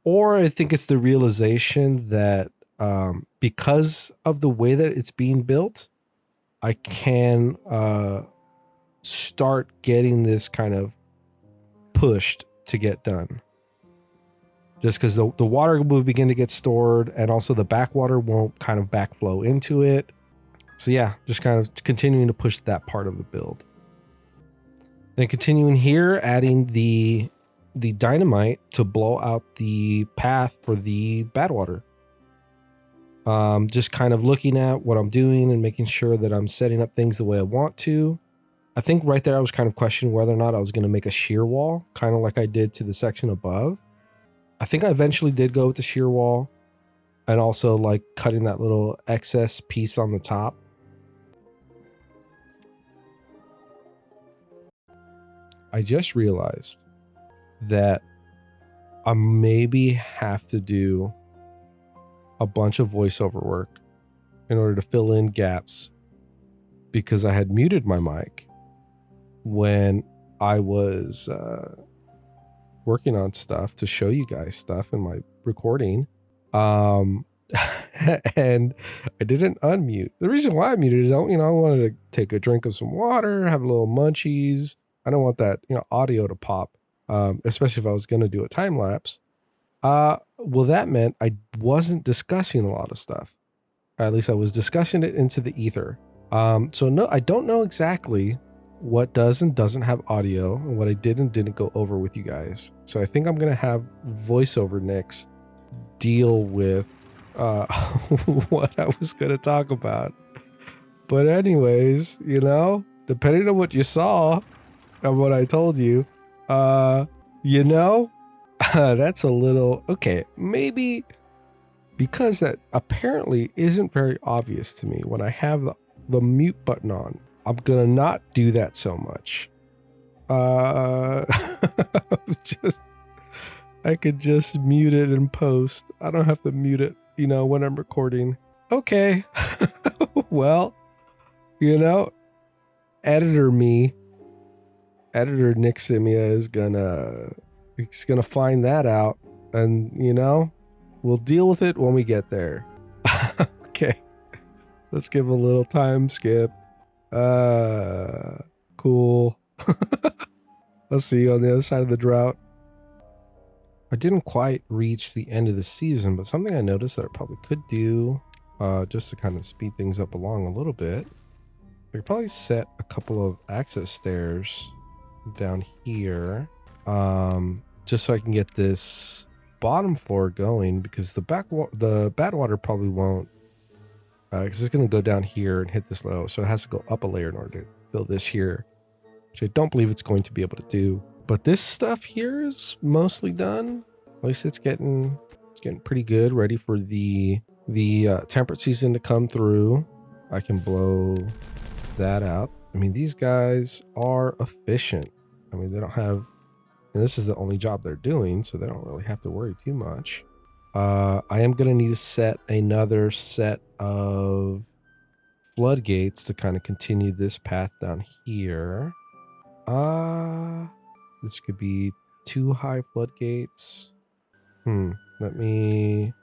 Or I think it's the realization that because of the way that it's being built, I can start getting this kind of pushed to get done. Just because the water will begin to get stored, and also the backwater won't kind of backflow into it. So yeah, just kind of continuing to push that part of the build. Then continuing here, adding the dynamite to blow out the path for the badwater. Just kind of looking at what I'm doing and making sure that I'm setting up things the way I want to. I think right there I was kind of questioning whether or not I was going to make a shear wall, kind of like I did to the section above. I think I eventually did go with the shear wall, and also like cutting that little excess piece on the top. I just realized that I maybe have to do a bunch of voiceover work in order to fill in gaps, because I had muted my mic when I was working on stuff to show you guys stuff in my recording. And I didn't unmute. The reason why I muted is, I wanted to take a drink of some water, have a little munchies. I don't want that, audio to pop, especially if I was going to do a time lapse. Well, that meant I wasn't discussing a lot of stuff. Or at least I was discussing it into the ether. So no, I don't know exactly what does and doesn't have audio, and what I did and didn't go over with you guys. So I think I'm going to have voiceover Nicks deal with what I was going to talk about. But anyways, depending on what you saw and what I told you, that's a little, okay, maybe because that apparently isn't very obvious to me when I have the mute button on. I'm gonna not do that so much. I could just mute it in post. I don't have to mute it, when I'm recording. Okay. Well, editor Nick Simia is gonna find that out, and we'll deal with it when we get there. Okay, let's give a little time skip. Cool. I'll see you on the other side of the drought. I didn't quite reach the end of the season, but something I noticed that I probably could do, just to kind of speed things up along a little bit, I could probably set a couple of access stairs down here, just so I can get this bottom floor going, because the badwater probably won't, because it's going to go down here and hit this low, so it has to go up a layer in order to fill this here, which I don't believe it's going to be able to do. But this stuff here is mostly done. At least it's getting pretty good, ready for the temperate season to come through. I can blow that out. I mean, these guys are efficient. I mean, they don't have, and this is the only job they're doing, so they don't really have to worry too much. I am going to need to set another set of floodgates to kind of continue this path down here. This could be 2 high floodgates. Let me,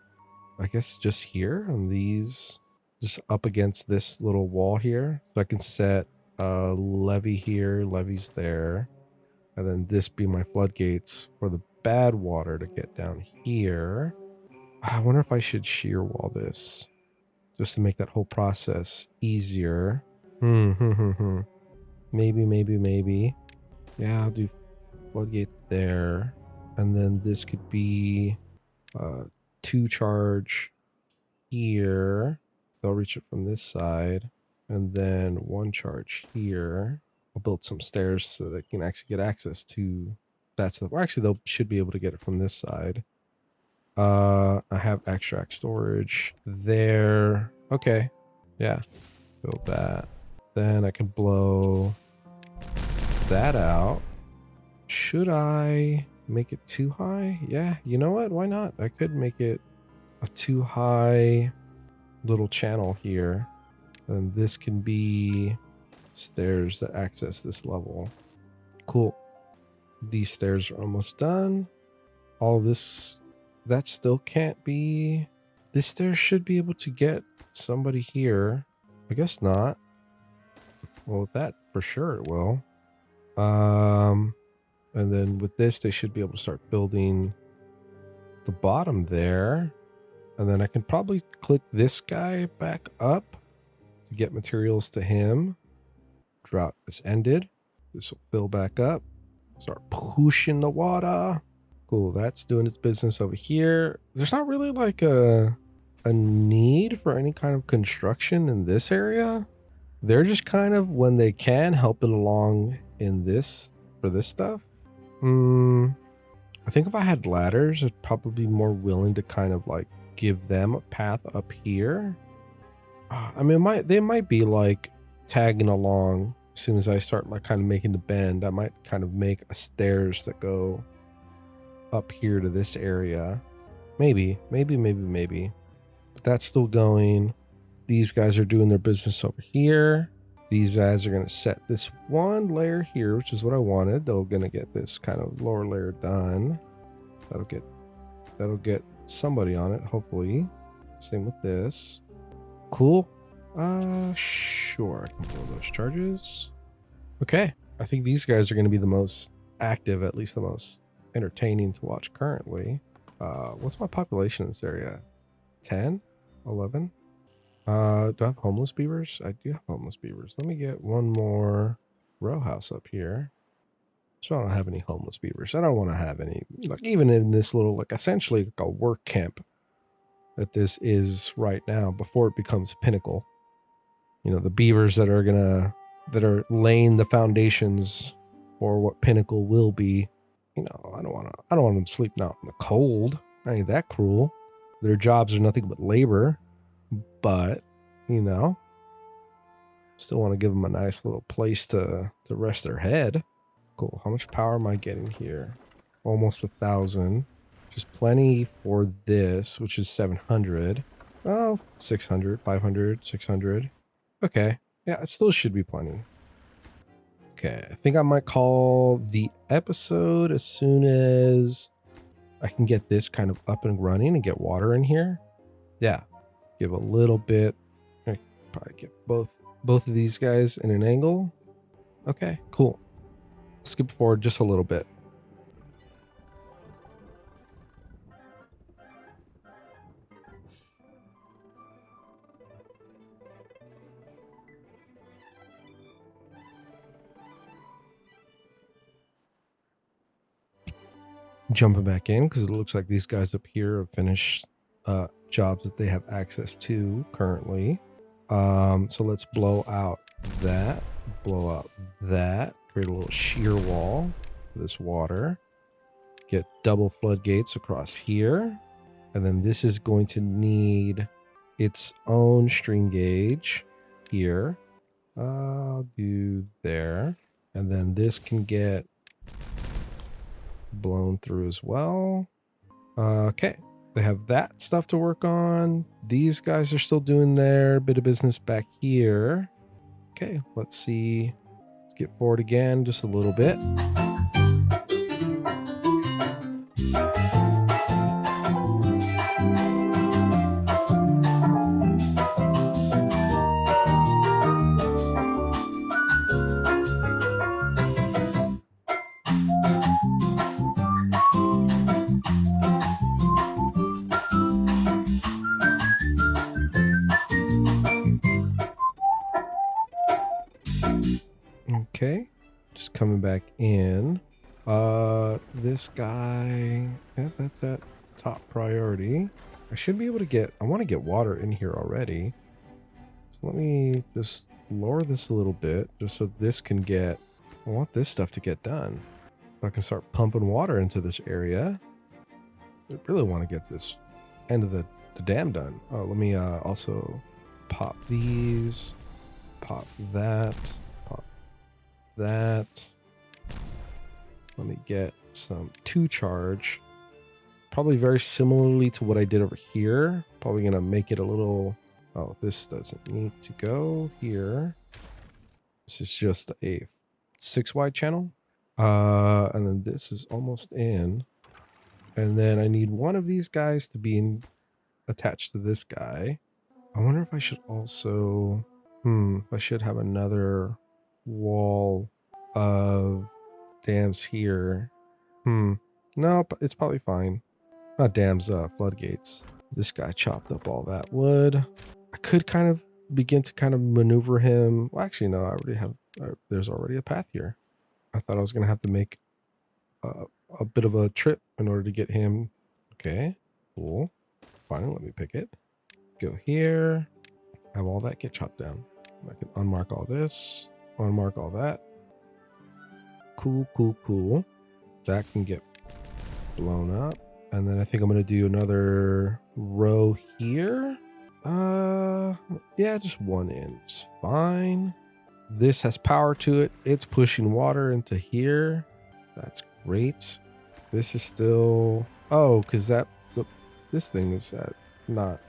I guess just here on these, just up against this little wall here. So I can set a levee here, levees there. And then this be my floodgates for the bad water to get down here. I wonder if I should shear wall this, just to make that whole process easier. Maybe. Yeah, I'll do floodgate there. And then this could be 2 charge here. They'll reach it from this side. And then 1 charge here. I'll build some stairs so they can actually get access to that stuff. Or actually, they should be able to get it from this side. I have extract storage there. Okay. Yeah. Build that. Then I can blow that out. Should I make it too high? Yeah, you know what? Why not? I could make it a too high little channel here. And this can be stairs that access this level. Cool. These stairs are almost done. All this, that still can't be. This stairs should be able to get somebody here. I guess not. Well, that for sure it will. And then with this, they should be able to start building the bottom there. And then I can probably click this guy back up to get materials to him. Drought is ended. This will fill back up. Start pushing the water. Cool, that's doing its business over here. There's not really like a need for any kind of construction in this area. They're just kind of, when they can, helping along in this, for this stuff. I think if I had ladders, I'd probably be more willing to kind of like give them a path up here. I mean, they might be like tagging along as soon as I start like kind of making the bend. I might kind of make a stairs that go up here to this area. Maybe. But that's still going. These guys are doing their business over here. These guys are going to set this one layer here, which is what I wanted. They're going to get this kind of lower layer done. That'll get somebody on it, hopefully. Same with this. Cool. Sure, I can blow those charges. Okay, I think these guys are going to be the most active, at least the most entertaining to watch currently. What's my population in this area? 10? 11? Do I have homeless beavers? I do have homeless beavers. Let me get one more row house up here. So I don't have any homeless beavers. I don't want to have any, like, even in this little, like, essentially like a work camp that this is right now before it becomes Pinnacle. You know, the beavers that are laying the foundations for what Pinnacle will be. You know, I don't want them sleeping out in the cold. I ain't that cruel. Their jobs are nothing but labor. But, you know, still want to give them a nice little place to rest their head. Cool. How much power am I getting here? Almost 1,000. Which is plenty for this, which is 700. Oh, 600, 500, 600. Okay. Yeah, it still should be plenty. Okay. I think I might call the episode as soon as I can get this kind of up and running and get water in here. Yeah. Give a little bit. I probably get both of these guys in an angle. Okay, cool. Skip forward just a little bit. Jumping back in because it looks like these guys up here have finished jobs that they have access to currently. So let's blow out that, create a little shear wall for this water, get double floodgates across here. And then this is going to need its own stream gauge here. I'll do there. And then this can get blown through as well. Okay. They have that stuff to work on. These guys are still doing their bit of business back here. Okay, let's see. Let's get forward again just a little bit. Okay, just coming back in. This guy, yeah, that's at top priority. I should be able to get, I want to get water in here already. So let me just lower this a little bit just so this can get, I want this stuff to get done. So I can start pumping water into this area. I really want to get this end of the dam done. Oh, let me also pop these, pop that. Let me get some 2 charge probably very similarly to what I did over here. Probably gonna make it a little, oh, this doesn't need to go here. This is just a 6 wide channel. And then this is almost in. And then I need one of these guys to be attached to this guy. I wonder if I should also, if I should have another wall of dams here. No, it's probably fine. Not dams, floodgates. This guy chopped up all that wood. I could kind of begin to kind of maneuver him. Well, actually, no, I already have, there's already a path here. I thought I was going to have to make a bit of a trip in order to get him. Okay, cool. Fine, let me pick it. Go here. Have all that get chopped down. I can unmark all this. Unmark all that. Cool, cool, cool. That can get blown up. And then I think I'm going to do another row here. Yeah, just one in. It's fine. This has power to it. It's pushing water into here. That's great. This is still, oh, because this thing is at not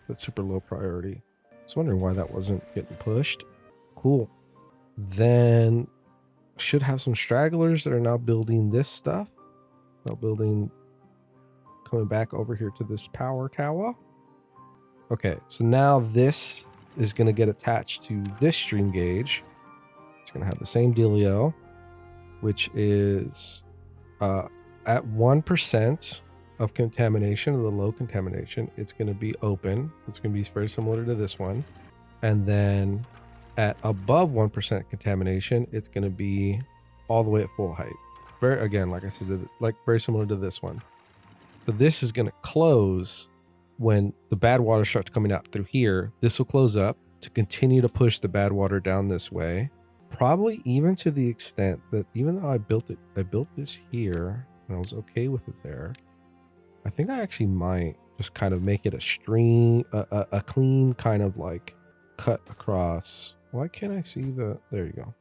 that super low priority. I was wondering why that wasn't getting pushed. Cool. Then should have some stragglers that are now building this stuff. Now building, coming back over here to this power tower. Okay, so now this is going to get attached to this stream gauge. It's going to have the same dealio, which is at 1% of contamination, of the low contamination, it's going to be open. It's going to be very similar to this one. And then at above 1% contamination, it's going to be all the way at full height. Very, again, like I said, like very similar to this one. So this is going to close when the bad water starts coming out through here. This will close up to continue to push the bad water down this way. Probably even to the extent that even though I built this here and I was okay with it there, I think I actually might just kind of make it a stream, a clean kind of like cut across. Why can't I see the, there you go.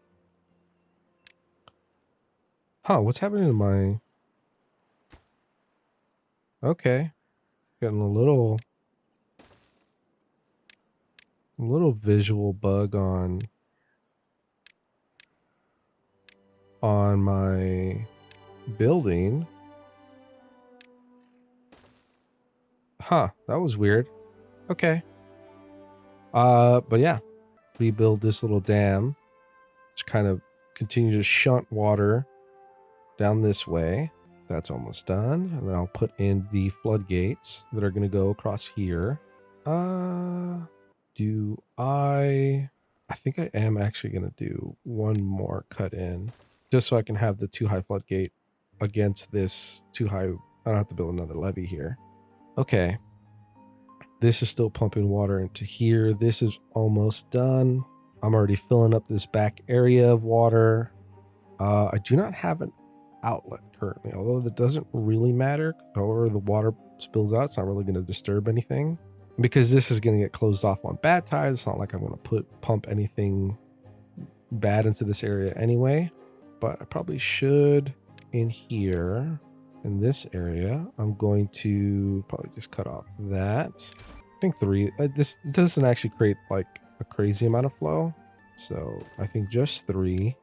Huh, what's happening to my, okay. Getting a little visual bug on my building. Huh, that was weird. Okay. But yeah, rebuild this little dam. Just kind of continue to shunt water down this way. That's almost done. And then I'll put in the floodgates that are going to go across here. I think I am actually going to do one more cut in just so I can have the 2 high floodgate against this 2 high. I don't have to build another levee here. Okay. This is still pumping water into here. This is almost done. I'm already filling up this back area of water. I do not have an outlet currently, although that doesn't really matter. However, the water spills out, it's not really going to disturb anything because this is going to get closed off on bad tides. It's not like I'm going to pump anything bad into this area anyway, but I probably should in here. In this area, I'm going to probably just cut off that. I think 3. This doesn't actually create like a crazy amount of flow. So I think just 3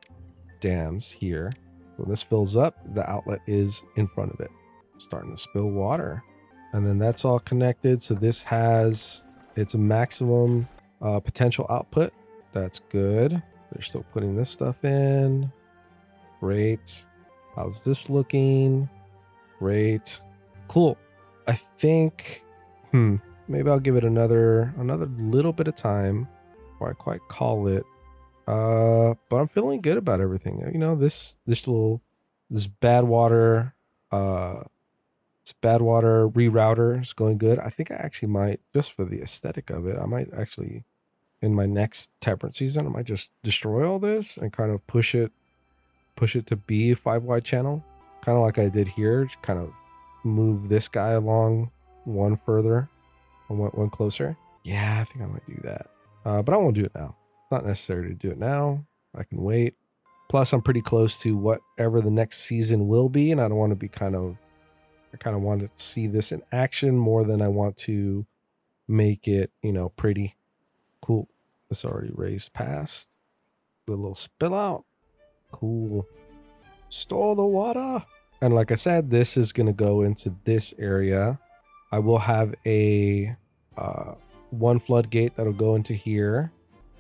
dams here. When this fills up, the outlet is in front of it. Starting to spill water. And then that's all connected. So this has its maximum potential output. That's good. They're still putting this stuff in. Great. How's this looking? Great. Cool. I think, maybe I'll give it another little bit of time before I quite call it. But I'm feeling good about everything. You know, this bad water, rerouter is going good. I think I actually might, just for the aesthetic of it, I might actually, in my next temperate season, I might just destroy all this and kind of push it to be a 5 wide channel. Kind of like I did here, kind of move this guy along one further, one closer. Yeah, I think I might do that. But I won't do it now. It's not necessary to do it now. I can wait. Plus, I'm pretty close to whatever the next season will be, and I don't want to be kind of I kind of want to see this in action more than I want to make it, you know, pretty. Cool. It's already raised past the little spill out. Cool. Store the water. And like I said, this is going to go into this area. I will have a one floodgate that'll go into here.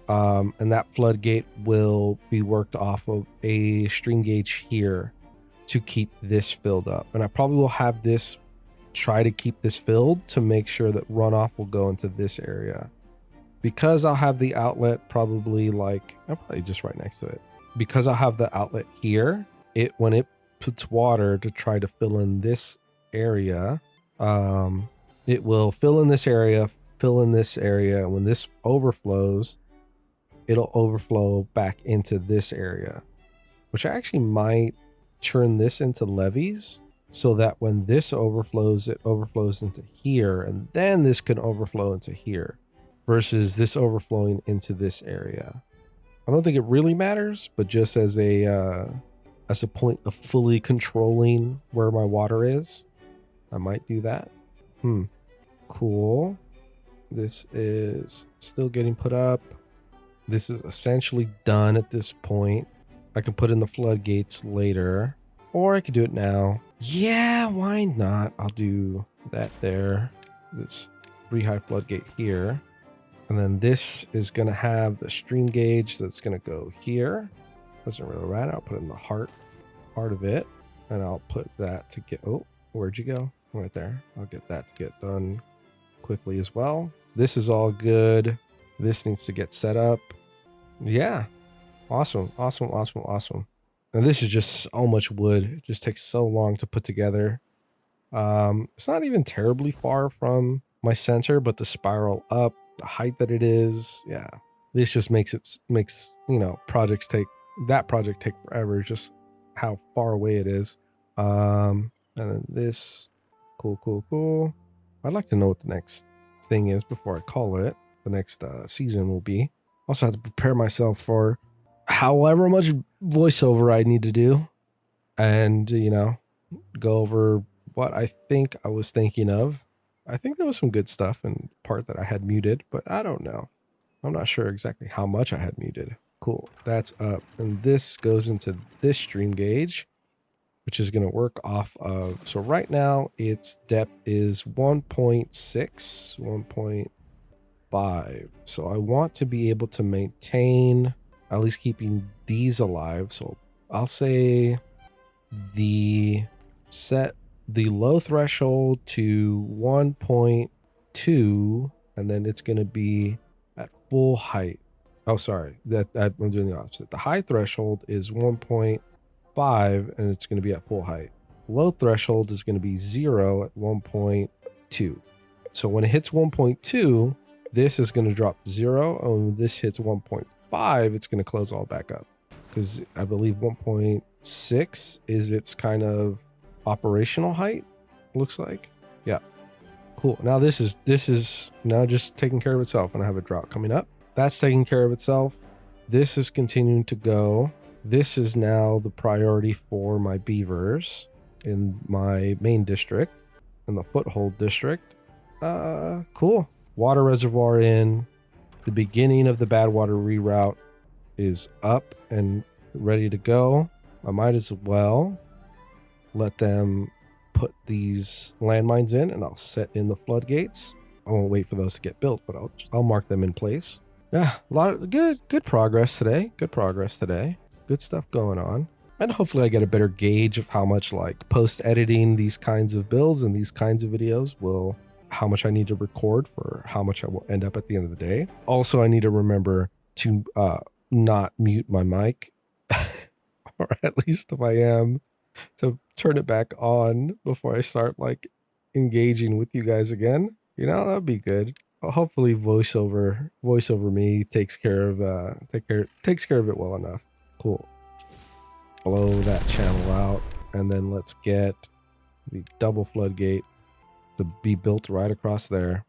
And that floodgate will be worked off of a stream gauge here to keep this filled up. And I probably will have this try to keep this filled to make sure that runoff will go into this area. Because I'll have the outlet probably like, I'm probably just right next to it. Because I'll have the outlet here, when it puts water to try to fill in this area, it will fill in this area, and when this overflows, it'll overflow back into this area, which I actually might turn this into levees so that when this overflows, it overflows into here, and then this can overflow into here versus this overflowing into this area. I don't think it really matters, but just as a point of fully controlling where my water is, I might do that. Cool. This is still getting put up. This is essentially done at this point. I can put in the floodgates later, or I could do it now. Yeah, why not? I'll do that there. This 3-high floodgate here. And then this is going to have the stream gauge that's going to go here. Doesn't really matter. I'll put it in the heart of it. And I'll put that to get... Oh, where'd you go? Right there. I'll get that to get done quickly as well. This is all good. This needs to get set up. Yeah. Awesome. And this is just so much wood. It just takes so long to put together. It's not even terribly far from my center, but the spiral up, the height that it is, yeah. This just makes, you know, project take forever, just how far away it is. And then this, cool. I'd like to know what the next thing is before I call it. The next season will be. Also have to prepare myself for however much voiceover I need to do, and you know, go over what I think I was thinking of. I think there was some good stuff in the part that I had muted, but I don't know. I'm not sure exactly how much I had muted. Cool, that's up, and this goes into this stream gauge, which is going to work off of. So right now its depth is 1.6, 1.5. So I want to be able to maintain at least keeping these alive. So I'll say set the low threshold to 1.2, and then it's going to be at full height. Oh, sorry, I'm doing the opposite. The high threshold is 1.5, and it's going to be at full height. Low threshold is going to be 0 at 1.2. So when it hits 1.2, this is going to drop to 0. And when this hits 1.5, it's going to close all back up, because I believe 1.6 is its kind of operational height, looks like. Yeah, cool. Now this is now just taking care of itself, and I have a drought coming up. That's taking care of itself. This is continuing to go. This is now the priority for my beavers in my main district, in the foothold district. Cool. Water reservoir in. The beginning of the badwater reroute is up and ready to go. I might as well let them put these landmines in, and I'll set in the floodgates. I won't wait for those to get built, but I'll mark them in place. Yeah, a lot of good progress today. Good stuff going on. And hopefully I get a better gauge of how much, like, post editing these kinds of builds and these kinds of videos will, how much I need to record for how much I will end up at the end of the day. Also, I need to remember to not mute my mic, or at least if I am, to turn it back on before I start like engaging with you guys again. You know, that'd be good. Hopefully voiceover me takes care of it well enough. Cool. Blow that channel out, and then let's get the double floodgate to be built right across there.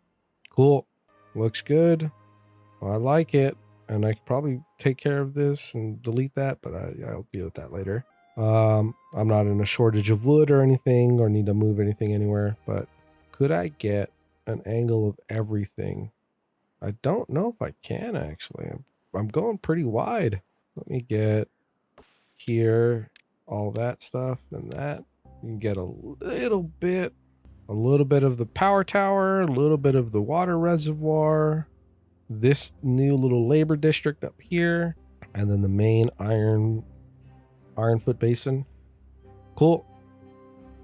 Cool. Looks good. I like it. And I could probably take care of this and delete that, but I'll deal with that later. I'm not in a shortage of wood or anything or need to move anything anywhere, but could I get an angle of everything? I don't know if I can actually. I'm going pretty wide. Let me get here, all that stuff and that. You can get a little bit of the power tower, a little bit of the water reservoir, this new little labor district up here, and then the main ironfoot basin. Cool.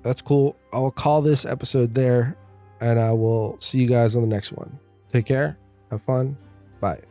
That's cool. I'll call this episode there, and I will see you guys on the next one. Take care. Have fun. Bye.